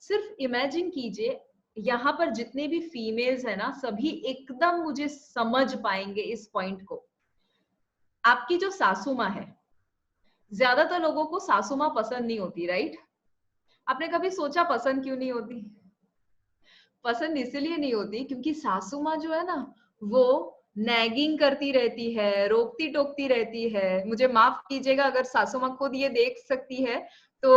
सिर्फ इमेजिन कीजिए, यहाँ पर जितने भी फीमेल्स है ना, सभी एकदम मुझे समझ पाएंगे इस पॉइंट को। आपकी जो सासू माँ है, ज्यादातर लोगों को सासू माँ पसंद नहीं होती, राइट? आपने कभी सोचा पसंद क्यों नहीं होती? पसंद इसलिए नहीं होती क्योंकि सासू माँ जो है ना, वो नैगिंग करती रहती है, रोकती टोकती रहती है। मुझे माफ कीजिएगा, अगर सासू माँ खुद ये देख सकती है तो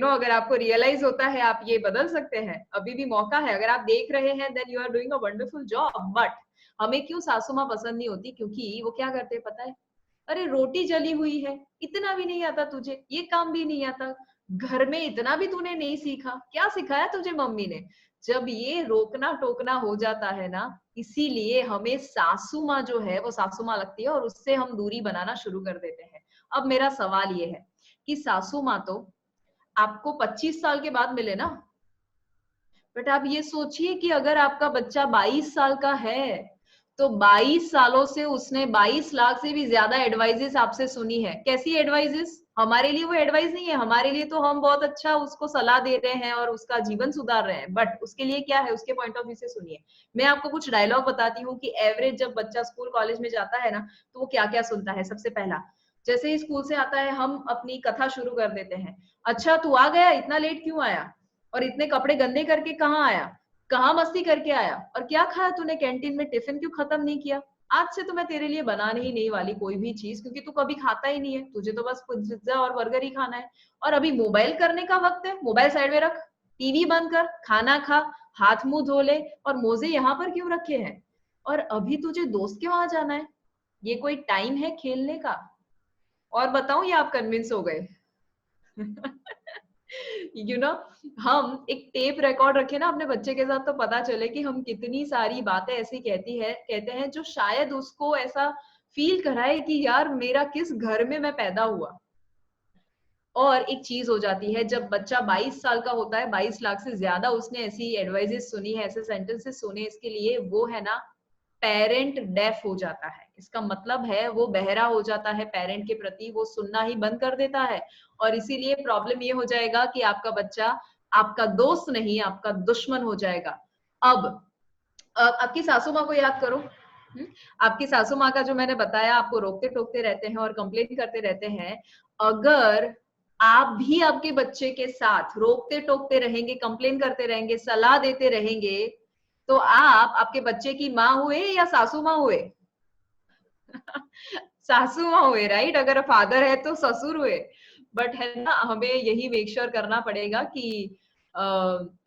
अगर आपको रियलाइज होता है, आप ये बदल सकते हैं, अभी भी मौका है। अगर आप देख रहे हैं then you are doing a wonderful job. But हमें क्यों सासू माँ पसंद नहीं होती? क्योंकि वो क्या करते हैं पता है? अरे रोटी जली हुई है, इतना भी नहीं आता तुझे, ये काम भी नहीं आता, घर में इतना भी तूने नहीं सीखा, क्या सिखाया तुझे मम्मी ने? जब ये रोकना टोकना हो जाता है ना, इसीलिए हमें सासू माँ जो है वो सासू माँ लगती है और उससे हम दूरी बनाना शुरू कर देते हैं। अब मेरा सवाल ये है कि सासू माँ तो आपको 25 साल के बाद मिले ना, बट आप ये सोचिए कि अगर आपका बच्चा 22 साल का है, तो 22 सालों से उसने 22 लाख से भी ज्यादा एडवाइजेस आपसे सुनी है। कैसी एडवाइजेस? हमारे लिए वो एडवाइस नहीं है, हमारे लिए तो हम बहुत अच्छा उसको सलाह दे रहे हैं और उसका जीवन सुधार रहे हैं, बट उसके लिए क्या है, उसके पॉइंट ऑफ व्यू से सुनिए। मैं आपको कुछ डायलॉग बताती हूँ कि एवरेज जब बच्चा स्कूल कॉलेज में जाता है ना, तो वो क्या क्या सुनता है। सबसे पहला, जैसे ही स्कूल से आता है, हम अपनी कथा शुरू कर देते हैं। अच्छा तू आ गया, इतना लेट क्यों आया? और इतने कपड़े गंदे करके कहाँ आया? कहाँ मस्ती करके आया? और क्या खाया तूने कैंटीन में? टिफिन क्यों खत्म नहीं किया? आज से तो मैं तेरे लिए बनाने ही नहीं वाली कोई भी चीज, क्योंकि तू कभी खाता ही नहीं है, तुझे तो बस पिज्जा और बर्गर ही खाना है। और अभी मोबाइल करने का वक्त है, मोबाइल साइड में रख, टीवी बंद कर, खाना खा, हाथ मुंह धो ले। और मोजे यहाँ पर क्यों रखे हैं? और अभी तुझे दोस्त के वहां जाना है, ये कोई टाइम है खेलने का? और बताऊं या आप कन्विंस हो गए? यू नो हम एक टेप रिकॉर्ड रखे ना अपने बच्चे के साथ, तो पता चले कि हम कितनी सारी बातें ऐसी कहते हैं जो शायद उसको ऐसा फील कराए कि यार मेरा किस घर में मैं पैदा हुआ। और एक चीज हो जाती है, जब बच्चा 22 साल का होता है, 22 लाख से ज्यादा उसने ऐसी एडवाइजेस सुनी है, ऐसे सेंटेंसेस सुने, इसके लिए वो है ना, पेरेंट डेफ हो जाता है। इसका मतलब है वो बहरा हो जाता है पेरेंट के प्रति, वो सुनना ही बंद कर देता है। और इसीलिए प्रॉब्लम ये हो जाएगा कि आपका बच्चा आपका दोस्त नहीं, आपका दुश्मन हो जाएगा। अब आपकी सासू माँ को याद करो। आपकी सासू माँ का जो मैंने बताया, आपको रोकते टोकते रहते हैं और कंप्लेन करते रहते हैं। अगर आप भी आपके बच्चे के साथ रोकते टोकते रहेंगे, कंप्लेन करते रहेंगे, सलाह देते रहेंगे, तो आप आपके बच्चे की माँ हुए या सासू माँ हुए? सासू माँ हुए, राइट? अगर फादर है तो ससुर हुए। बट है ना, हमें यही मेक श्योर करना पड़ेगा कि आ,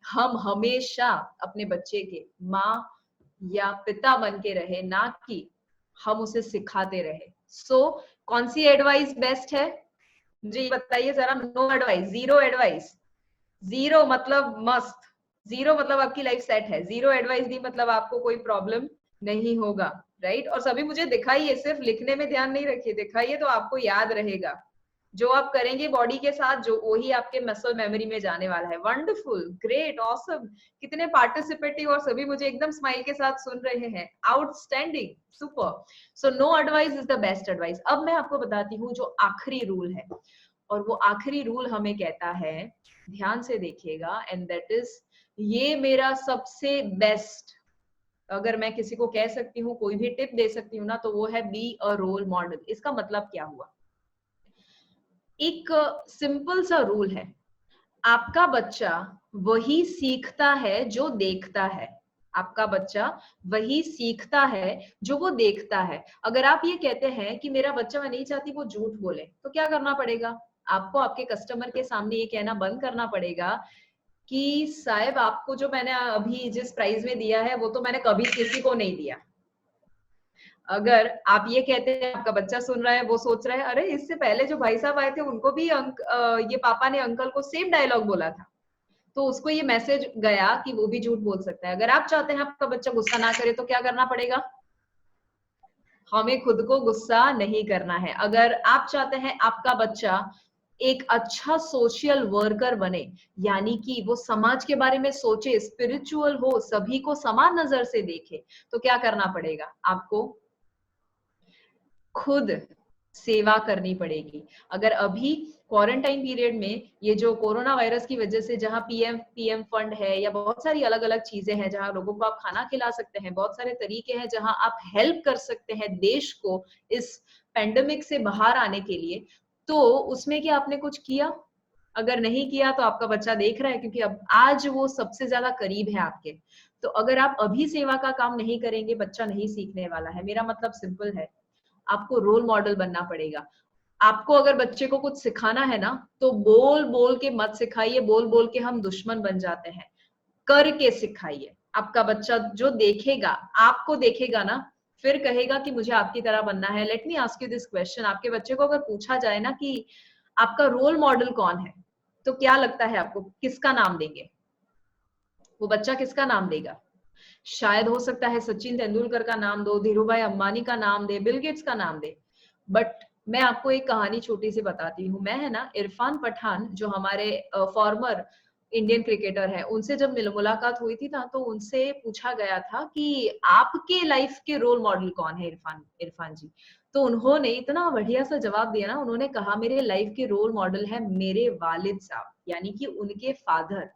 हम हमेशा अपने बच्चे के माँ या पिता बन के रहे, ना कि हम उसे सिखाते रहे। सो कौन सी एडवाइस बेस्ट है? जी बताइए जरा। No advice, zero advice. Zero मतलब मस्त, जीरो मतलब आपकी लाइफ सेट है, जीरो एडवाइस दी मतलब आपको कोई प्रॉब्लम नहीं होगा, राइट? और सभी मुझे दिखाइए, सिर्फ लिखने में ध्यान नहीं रखिए, दिखाइए तो आपको याद रहेगा। जो आप करेंगे बॉडी के साथ, जो वही आपके मसल मेमोरी में जाने वाला है। वंडरफुल, ग्रेट, ऑसम, कितने पार्टिसिपेटिव, और सभी मुझे एकदम स्माइल के साथ सुन रहे हैं। Outstanding, super. So no advice is the best advice. अब मैं आपको बताती हूँ जो आखिरी रूल है, और वो आखिरी रूल हमें कहता है, ध्यान से देखिएगा, एंड दैट इज, ये मेरा सबसे बेस्ट, अगर मैं किसी को कह सकती हूँ, कोई भी टिप दे सकती हूँ ना, तो वो है बी अ रोल मॉडल। इसका मतलब क्या हुआ? एक सिंपल सा रूल है, आपका बच्चा वही सीखता है जो देखता है। आपका बच्चा वही सीखता है जो वो देखता है। अगर आप ये कहते हैं कि मेरा बच्चा, मैं नहीं चाहती वो झूठ बोले, तो क्या करना पड़ेगा? आपको आपके कस्टमर के सामने ये कहना बंद करना पड़ेगा कि साहब, आपको जो मैंने अभी जिस प्राइस में दिया है वो तो मैंने कभी किसी को नहीं दिया। अगर आप ये कहते हैं, आपका बच्चा सुन रहा है, वो सोच रहा है, अरे इससे पहले जो भाई साहब आए थे उनको भी ये पापा ने अंकल को सेम डायलॉग बोला था, तो उसको ये मैसेज गया कि वो भी झूठ बोल सकता है। अगर आप चाहते हैं आपका बच्चा गुस्सा ना करे, तो क्या करना पड़ेगा? हमें खुद को गुस्सा नहीं करना है। अगर आप चाहते हैं आपका बच्चा एक अच्छा सोशल वर्कर बने, यानी कि वो समाज के बारे में सोचे, स्पिरिचुअल हो, सभी को समान नजर से देखे, तो क्या करना पड़ेगा? आपको खुद सेवा करनी पड़ेगी। अगर अभी क्वारंटाइन पीरियड में, ये जो कोरोना वायरस की वजह से, जहां पीएम फंड है, या बहुत सारी अलग अलग चीजें हैं जहां लोगों को आप खाना खिला सकते हैं, बहुत सारे तरीके हैं जहां आप हेल्प कर सकते हैं देश को इस पेंडेमिक से बाहर आने के लिए, तो उसमें क्या आपने कुछ किया? अगर नहीं किया तो आपका बच्चा देख रहा है, क्योंकि अब आज वो सबसे ज्यादा करीब है आपके। तो अगर आप अभी सेवा का काम नहीं करेंगे, बच्चा नहीं सीखने वाला है। मेरा मतलब सिंपल है, आपको रोल मॉडल बनना पड़ेगा। आपको अगर बच्चे को कुछ सिखाना है ना, तो बोल बोल के मत सिखाइए, बोल बोल के हम दुश्मन बन जाते हैं। करके सिखाइए। आपका बच्चा जो देखेगा, आपको देखेगा ना, फिर कहेगा कि मुझे आपकी तरह बनना है। Let me ask you this question, आपके बच्चे को अगर पूछा जाए ना कि आपका रोल मॉडल कौन है, तो क्या लगता है आपको, किसका नाम देंगे? वो बच्चा किसका नाम देगा? शायद हो सकता है सचिन तेंदुलकर का नाम दो, धीरू भाई अंबानी का नाम दे, बिल गेट्स का नाम दे। बट मैं आपको एक कहानी छोटी सी बताती हूँ। मैं है ना, इरफान पठान जो हमारे फॉर्मर इंडियन क्रिकेटर है, उनसे जब मुलाकात हुई थी ना, तो उनसे पूछा गया था कि आपके लाइफ के रोल मॉडल कौन है इरफान इरफान जी। तो उन्होंने इतना बढ़िया सा जवाब दिया ना, उन्होंने कहा मेरे लाइफ के रोल मॉडल है मेरे वालिद साहब, यानी कि उनके फादर।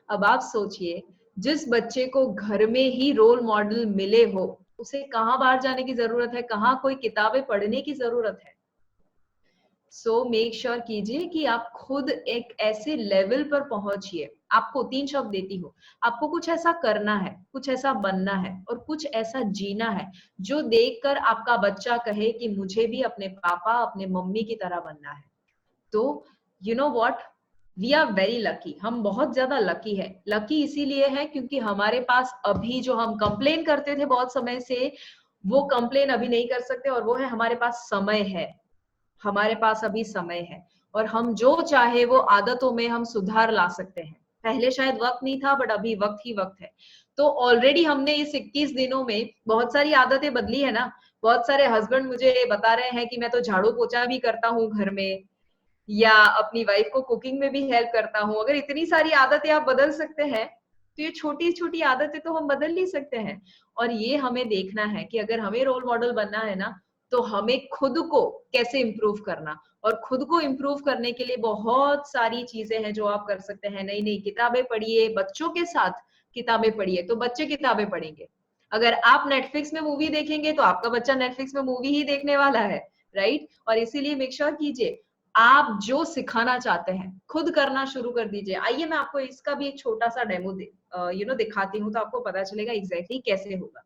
अब आप सोचिए, जिस बच्चे को घर में ही रोल मॉडल मिले हो, उसे कहाँ बाहर जाने की जरूरत है, कहाँ कोई किताबें पढ़ने की जरूरत है? सो मेक श्योर कीजिए कि आप खुद एक ऐसे लेवल पर पहुंचिए। आपको 3 शब्द देती हूँ, आपको कुछ ऐसा करना है, कुछ ऐसा बनना है, और कुछ ऐसा जीना है जो देखकर आपका बच्चा कहे कि मुझे भी अपने पापा, अपने मम्मी की तरह बनना है। तो you know what, we are very lucky, हम बहुत ज्यादा लकी है। लकी इसीलिए है क्योंकि हमारे पास अभी जो हम कंप्लेन करते थे बहुत समय से, वो कंप्लेन अभी नहीं कर सकते, और वो है हमारे पास समय है। हमारे पास अभी समय है, और हम जो चाहे वो आदतों में हम सुधार ला सकते हैं। पहले शायद वक्त नहीं था, बट अभी वक्त ही वक्त है। तो ऑलरेडी हमने इस 21 दिनों में बहुत सारी आदतें बदली है ना। बहुत सारे हस्बैंड मुझे बता रहे हैं कि मैं तो झाड़ू पोछा भी करता हूँ घर में, या अपनी वाइफ को कुकिंग में भी हेल्प करता हूँ। अगर इतनी सारी आदतें आप बदल सकते हैं, तो ये छोटी छोटी आदतें तो हम बदल ही सकते हैं। और ये हमें देखना है कि अगर हमें रोल मॉडल बनना है ना, तो हमें खुद को कैसे इम्प्रूव करना, और खुद को इम्प्रूव करने के लिए बहुत सारी चीजें हैं जो आप कर सकते हैं। नई नई किताबें पढ़िए, बच्चों के साथ किताबें पढ़िए, तो बच्चे किताबें पढ़ेंगे। अगर आप नेटफ्लिक्स में मूवी देखेंगे, तो आपका बच्चा नेटफ्लिक्स में मूवी ही देखने वाला है, राइट? और इसीलिए मेक श्योर कीजिए, आप जो सिखाना चाहते हैं खुद करना शुरू कर दीजिए। आइए मैं आपको इसका भी एक छोटा सा डेमो दिखाती हूँ, तो आपको पता चलेगा एग्जैक्टली कैसे होगा।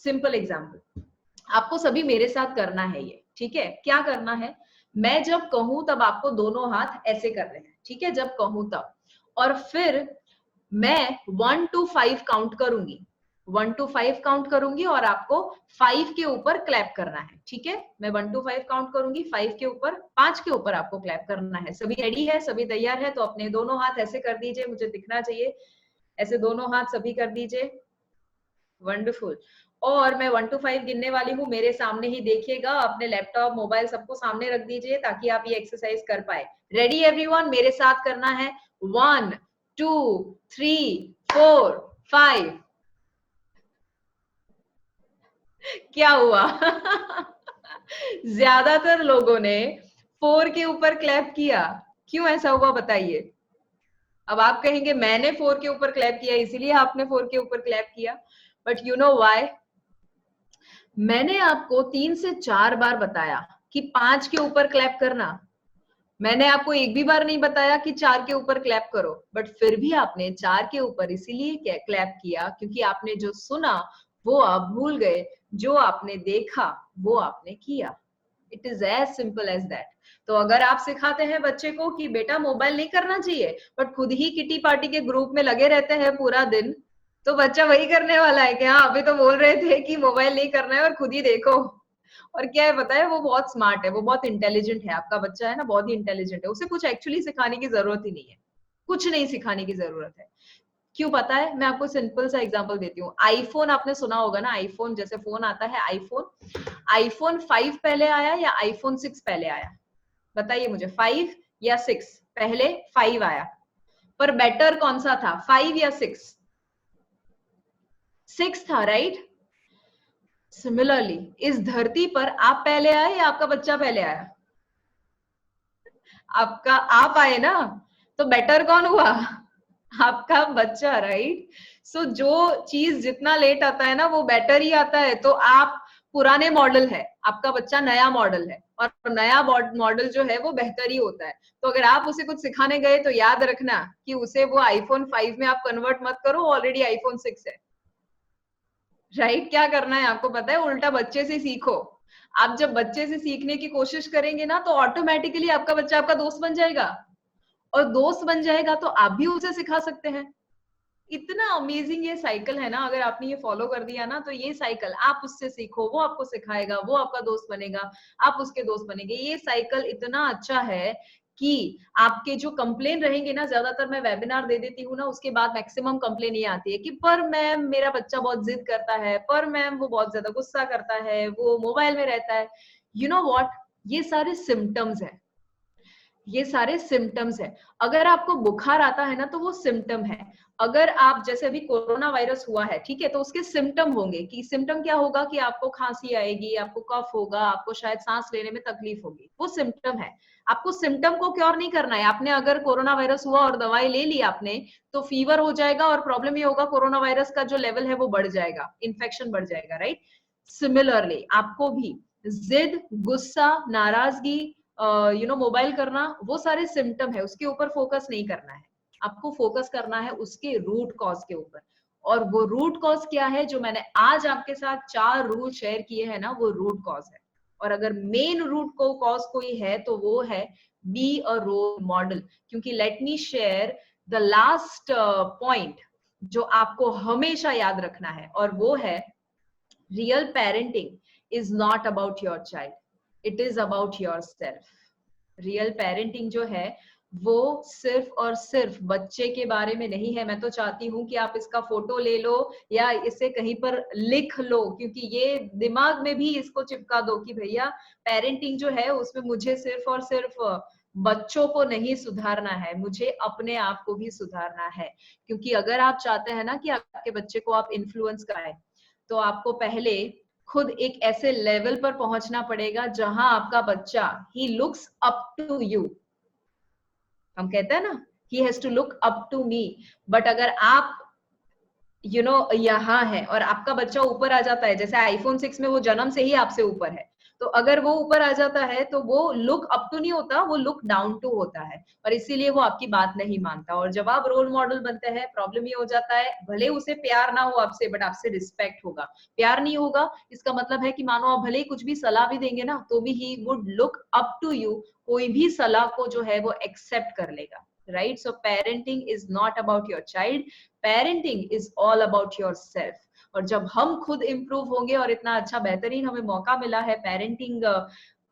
सिंपल एग्जाम्पल, आपको सभी मेरे साथ करना है ये, ठीक है? क्या करना है, मैं जब कहूं तब आपको दोनों हाथ ऐसे करने हैं, ठीक है? जब कहूं तब, और फिर मैं 1 to 5 काउंट करूंगी। 1 to 5 काउंट करूंगी, और आपको 5 के ऊपर क्लैप करना है, ठीक है? मैं 1 to 5 काउंट करूंगी, 5 के ऊपर, 5 के ऊपर आपको क्लैप करना है। सभी रेडी है, सभी तैयार है? तो अपने दोनों हाथ ऐसे कर दीजिए, मुझे दिखना चाहिए। ऐसे दोनों हाथ सभी कर दीजिए। वंडरफुल। और मैं 1 to 5 गिनने वाली हूँ, मेरे सामने ही देखिएगा, अपने लैपटॉप मोबाइल सबको सामने रख दीजिए ताकि आप ये एक्सरसाइज कर पाए। रेडी एवरीवन, मेरे साथ करना है 1 2 3 4 5। क्या हुआ? ज्यादातर लोगों ने 4 के ऊपर क्लैप किया, क्यों ऐसा हुआ बताइए? अब आप कहेंगे मैंने 4 के ऊपर क्लैप किया इसीलिए आपने 4 के ऊपर क्लैप किया, बट यू नो व्हाई? मैंने आपको 3 से 4 बार बताया कि 5 के ऊपर क्लैप करना। मैंने आपको एक भी बार नहीं बताया कि 4 के ऊपर क्लैप करो, बट फिर भी आपने 4 के ऊपर इसीलिए क्लैप किया क्योंकि आपने जो सुना वो आप भूल गए, जो आपने देखा वो आपने किया। It is as simple as that. तो अगर आप सिखाते हैं बच्चे को कि बेटा मोबाइल नहीं करना चाहिए, बट खुद ही किटी पार्टी के ग्रुप में लगे रहते हैं पूरा दिन, तो बच्चा वही करने वाला है कि हाँ अभी तो बोल रहे थे कि मोबाइल नहीं करना है और खुद ही देखो। और क्या है पता है, वो बहुत स्मार्ट है, वो बहुत इंटेलिजेंट है, आपका बच्चा है ना, बहुत ही इंटेलिजेंट है, उसे कुछ एक्चुअली सिखाने की जरूरत ही नहीं है, कुछ नहीं सिखाने की जरूरत है। क्यों पता है? मैं आपको सिंपल सा एग्जांपल देती हूँ। आईफोन आपने सुना होगा ना, आईफोन जैसे फोन आता है आईफोन, आईफोन 5 पहले आया या आईफोन 6 पहले आया? बताइए मुझे, 5 या 6? पहले 5 आया, पर बेटर कौन सा था, 5 या 6? 6 था, राइट? सिमिलरली इस धरती पर आप पहले आए या आपका बच्चा पहले आया? आपका, आप आए ना, तो बेटर कौन हुआ? आपका बच्चा, राइट? सो जो चीज जितना लेट आता है ना वो बेटर ही आता है। तो आप पुराने मॉडल है, आपका बच्चा नया मॉडल है, और नया मॉडल जो है वो बेहतर ही होता है। तो अगर आप उसे कुछ सिखाने गए तो याद रखना कि उसे वो आईफोन 5 में आप कन्वर्ट मत करो, ऑलरेडी आईफोन 6 है, राइट? क्या करना है आपको पता है? उल्टा बच्चे से सीखो। आप जब बच्चे से सीखने की कोशिश करेंगे ना तो ऑटोमेटिकली आपका बच्चा आपका दोस्त बन जाएगा, और दोस्त बन जाएगा तो आप भी उसे सिखा सकते हैं। इतना अमेजिंग ये साइकिल है ना, अगर आपने ये फॉलो कर दिया ना, तो ये साइकिल, आप उससे सीखो, वो आपको सिखाएगा, वो आपका दोस्त बनेगा, आप उसके दोस्त बनेंगे। ये साइकिल इतना अच्छा है कि आपके जो कंप्लेन रहेंगे ना, ज्यादातर मैं वेबिनार दे देती हूँ ना, उसके बाद मैक्सिमम कंप्लेन ये आती है कि पर मैम मेरा बच्चा बहुत जिद करता है, पर मैम वो बहुत ज्यादा गुस्सा करता है, वो मोबाइल में रहता है। यू नो व्हाट, ये सारे सिम्टम्स है, ये सारे सिम्टम्स है। अगर आपको बुखार आता है ना तो वो सिम्टम है। अगर आप, जैसे अभी कोरोना वायरस हुआ है, ठीक है, तो उसके सिम्टम होंगे, कि सिम्टम क्या होगा कि आपको खांसी आएगी, आपको कफ होगा, आपको शायद सांस लेने में तकलीफ होगी, वो सिम्टम है। आपको सिम्टम को क्योर नहीं करना है। आपने अगर कोरोना वायरस हुआ और दवाई ले ली आपने, तो फीवर हो जाएगा, और प्रॉब्लम ये होगा कोरोना वायरस का जो लेवल है वो बढ़ जाएगा, इन्फेक्शन बढ़ जाएगा, राइट? सिमिलरली आपको भी जिद, गुस्सा, नाराजगी, मोबाइल करना, वो सारे सिम्टम है, उसके ऊपर फोकस नहीं करना है। आपको फोकस करना है उसके रूट कॉज के ऊपर। और वो रूट कॉज क्या है, जो मैंने आज आपके साथ 4 रूल शेयर किए हैं ना, वो रूट कॉज है। और अगर मेन रूट को कॉज कोई है तो वो है बी अ रोल मॉडल। क्योंकि let me share the last point जो आपको हमेशा याद रखना है, और वो है real parenting is not about your child, it is about your self. Real parenting जो है वो सिर्फ और सिर्फ बच्चे के बारे में नहीं है। मैं तो चाहती हूँ कि आप इसका फोटो ले लो या इसे कहीं पर लिख लो, क्योंकि ये दिमाग में भी इसको चिपका दो कि भैया पेरेंटिंग जो है उसमें मुझे सिर्फ और सिर्फ बच्चों को नहीं सुधारना है, मुझे अपने आप को भी सुधारना है। क्योंकि अगर आप चाहते हैं ना कि आपके बच्चे को आप इन्फ्लुएंस कराएं, तो आपको पहले खुद एक ऐसे लेवल पर पहुंचना पड़ेगा जहां आपका बच्चा he looks up to you. हम कहते हैं ना, he has to look up to me. But अगर आप यहाँ है और आपका बच्चा ऊपर आ जाता है, जैसे आईफोन 6 में वो जन्म से ही आपसे ऊपर है, तो अगर वो ऊपर आ जाता है तो वो लुक अप टू नहीं होता, वो लुक डाउन टू होता है, और इसीलिए वो आपकी बात नहीं मानता। और जब आप रोल मॉडल बनते हैं, प्रॉब्लम ये हो जाता है, भले उसे प्यार ना हो आपसे, बट आपसे रिस्पेक्ट होगा। प्यार नहीं होगा इसका मतलब है कि मानो आप भले ही कुछ भी सलाह भी देंगे ना, तो भी he would look up to you, कोई भी सलाह को जो है वो एक्सेप्ट कर लेगा, right? So parenting is not about your child, parenting is all about your self. और जब हम खुद इंप्रूव होंगे, और इतना अच्छा बेहतरीन हमें मौका मिला है पेरेंटिंग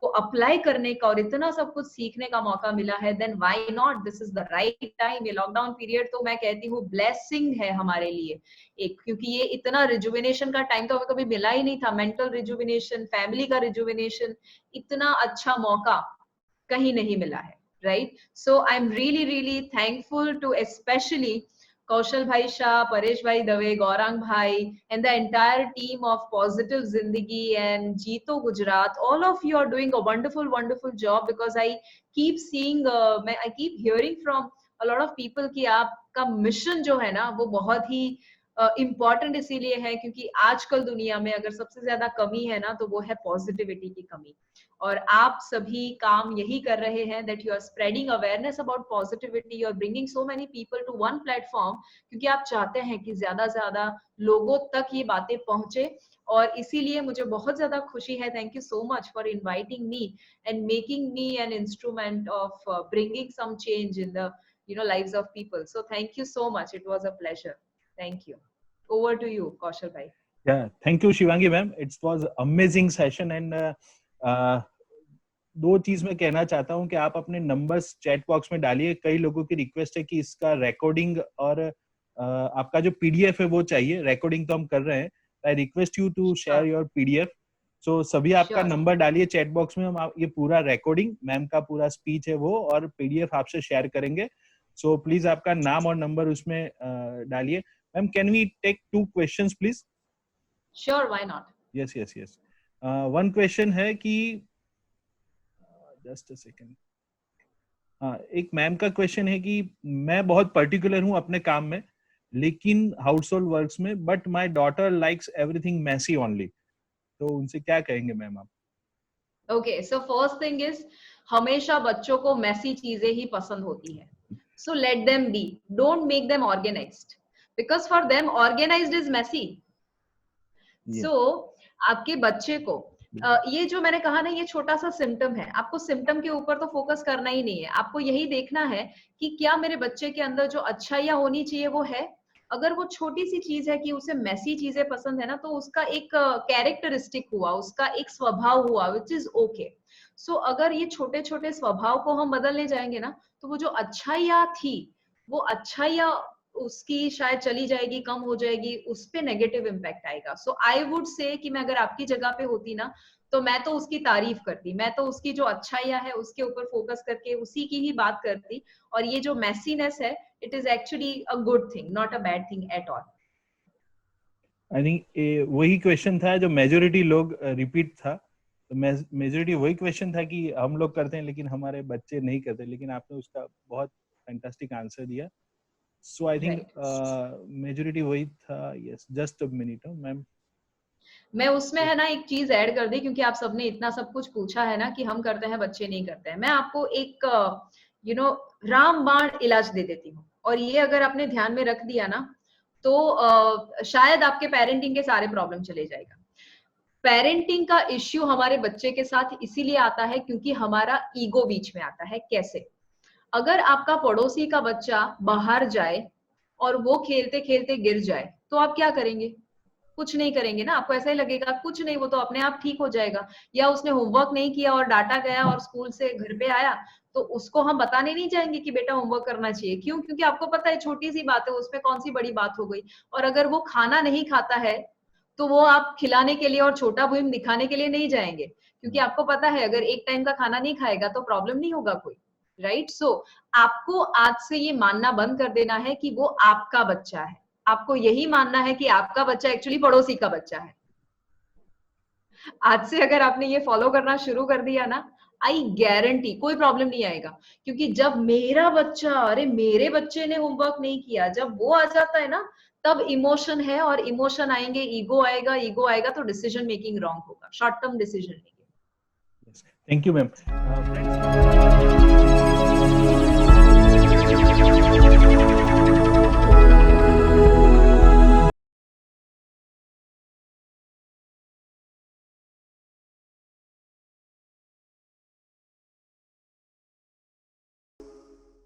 को अप्लाई करने का और इतना सब कुछ सीखने का मौका मिला है, then why not, this is the right time. ये लॉकडाउन पीरियड तो मैं कहती हूँ ब्लेसिंग है हमारे लिए एक, क्योंकि ये इतना रिजुविनेशन का टाइम तो हमें कभी मिला ही नहीं था, मेंटल रिजुविनेशन, फैमिली का रिजुविनेशन, इतना अच्छा मौका कहीं नहीं मिला है, right? So I am really really thankful to specially Kaushal भाई शाह, परेश भाई दवे, गौरांग भाई, and the entire team of Positive Zindagi and Jeeto Gujarat. All of you are doing a wonderful, wonderful job, because I keep seeing, I keep hearing from a lot of people कि आपका mission जो है ना वो बहुत ही important इसीलिए है क्योंकि आजकल दुनिया में अगर सबसे ज्यादा कमी है ना तो वो है पॉजिटिविटी की कमी। और आप सभी काम यही कर रहे हैं, that you are spreading awareness about positivity, you are bringing so many people to one platform, क्योंकि आप चाहते हैं कि ज्यादा से ज्यादा लोगों तक ये बातें पहुंचे। और इसीलिए मुझे बहुत ज्यादा खुशी है, thank you so much for inviting me and making me an instrument of bringing some change in the lives of people. So thank you so much, it was a pleasure. Thank you. Over to you, Kaushal bhai. Yeah, thank you Shivangi ma'am, it was amazing session and दो चीज मैं कहना चाहता हूं कि आप अपने numbers chat box में डालिए। कई लोगों की रिक्वेस्ट है कि इसका रिकॉर्डिंग और आपका जो पीडीएफ है वो चाहिए। रिकॉर्डिंग तो हम कर रहे हैं, I request you to share your PDF. So सभी आपका नंबर डालिए चैट बॉक्स में, हम ये पूरा रिकॉर्डिंग मैम का पूरा स्पीच है वो और पीडीएफ आपसे शेयर करेंगे। सो प्लीज आपका नाम और नंबर उसमें डालिए। Ma'am can we take 2 questions please? Sure, why not. Yes yes yes. One question है कि जस्ट अ सेकंड, एक मैम का क्वेश्चन है कि मैं बहुत पर्टिकुलर हूं अपने काम में लेकिन हाउस होल्ड वर्क्स में, but my daughter likes everything messy only, तो उनसे क्या कहेंगे मैम आप? Okay, so first thing is, हमेशा बच्चों को मेसी चीजें ही पसंद होती है, so let them be, don't make them organised, because for them organised is messy. So आपके बच्चे को ये जो मैंने कहा ना, ये छोटा सा सिम्टम है, आपको सिम्टम के ऊपर तो फोकस करना ही नहीं है, आपको यही देखना है कि क्या मेरे बच्चे के अंदर जो अच्छाइयां होनी चाहिए वो है। अगर वो छोटी सी चीज है कि उसे मेसी चीजें पसंद है ना, तो उसका एक कैरेक्टरिस्टिक हुआ, उसका एक स्वभाव हुआ, विच इज ओके। सो अगर ये छोटे छोटे स्वभाव को हम बदलने जाएंगे ना, तो वो जो अच्छाइयां थी वो अच्छाइयां उसकी शायद चली जाएगी, कम हो जाएगी, उस पे नेगेटिव इम्पैक्ट आएगा। सो आई वुड से कि मैं अगर आपकी जगह पे होती ना, तो मैं तो उसकी तारीफ करती, मैं तो उसकी जो अच्छाइयां है उसके ऊपर फोकस करके उसी की ही बात करती। और ये जो मैसीनेस है, it is actually a good thing, not a bad thing at all. I think वही क्वेश्चन था जो मेजोरिटी लोग रिपीट था, तो मेजोरिटी वही क्वेश्चन था कि हम लोग करते हैं लेकिन हमारे बच्चे नहीं करते, लेकिन आपने उसका बहुत फैंटास्टिक आंसर दिया। सो आई थिंक मेजोरिटी वही था। Yes, just a minute ma'am, मैं उसमें है ना एक चीज ऐड कर दी, क्योंकि आप सबने इतना सब कुछ पूछा है ना कि हम करते हैं बच्चे नहीं करते हैं। मैं आपको एक रामबाण इलाज दे देती हूँ, और ये अगर आपने ध्यान में रख दिया ना, तो शायद आपके पेरेंटिंग के सारे प्रॉब्लम चले जाएगा। पेरेंटिंग का इश्यू हमारे बच्चे के साथ इसीलिए आता है क्योंकि हमारा ईगो बीच में आता है। कैसे? अगर आपका पड़ोसी का बच्चा बाहर जाए और वो खेलते खेलते गिर जाए, तो आप क्या करेंगे? कुछ नहीं करेंगे ना, आपको ऐसा ही लगेगा कुछ नहीं, वो तो अपने आप ठीक हो जाएगा। या उसने होमवर्क नहीं किया और डांटा गया और स्कूल से घर पे आया, तो उसको हम बताने नहीं जाएंगे कि बेटा होमवर्क करना चाहिए। क्यों? क्योंकि आपको पता है छोटी सी बात है, उसमें कौन सी बड़ी बात हो गई। और अगर वो खाना नहीं खाता है, तो वो आप खिलाने के लिए और छोटा भीम दिखाने के लिए नहीं जाएंगे, क्योंकि आपको पता है अगर एक टाइम का खाना नहीं खाएगा तो प्रॉब्लम नहीं होगा कोई, राइट? सो आपको आज से ये मानना बंद कर देना है कि वो आपका बच्चा है। आपको यही मानना है कि आपका बच्चा एक्चुअली पड़ोसी का बच्चा है। आज से अगर आपने ये फॉलो करना शुरू कर दिया ना, आई गारंटी कोई प्रॉब्लम नहीं आएगा। क्योंकि जब मेरा बच्चा, अरे मेरे बच्चे ने होमवर्क नहीं किया, जब वो आ जाता है ना, तब इमोशन है, और इमोशन आएंगे, ईगो आएगा तो डिसीजन मेकिंग रॉन्ग होगा, short term decision making. Thank you ma'am.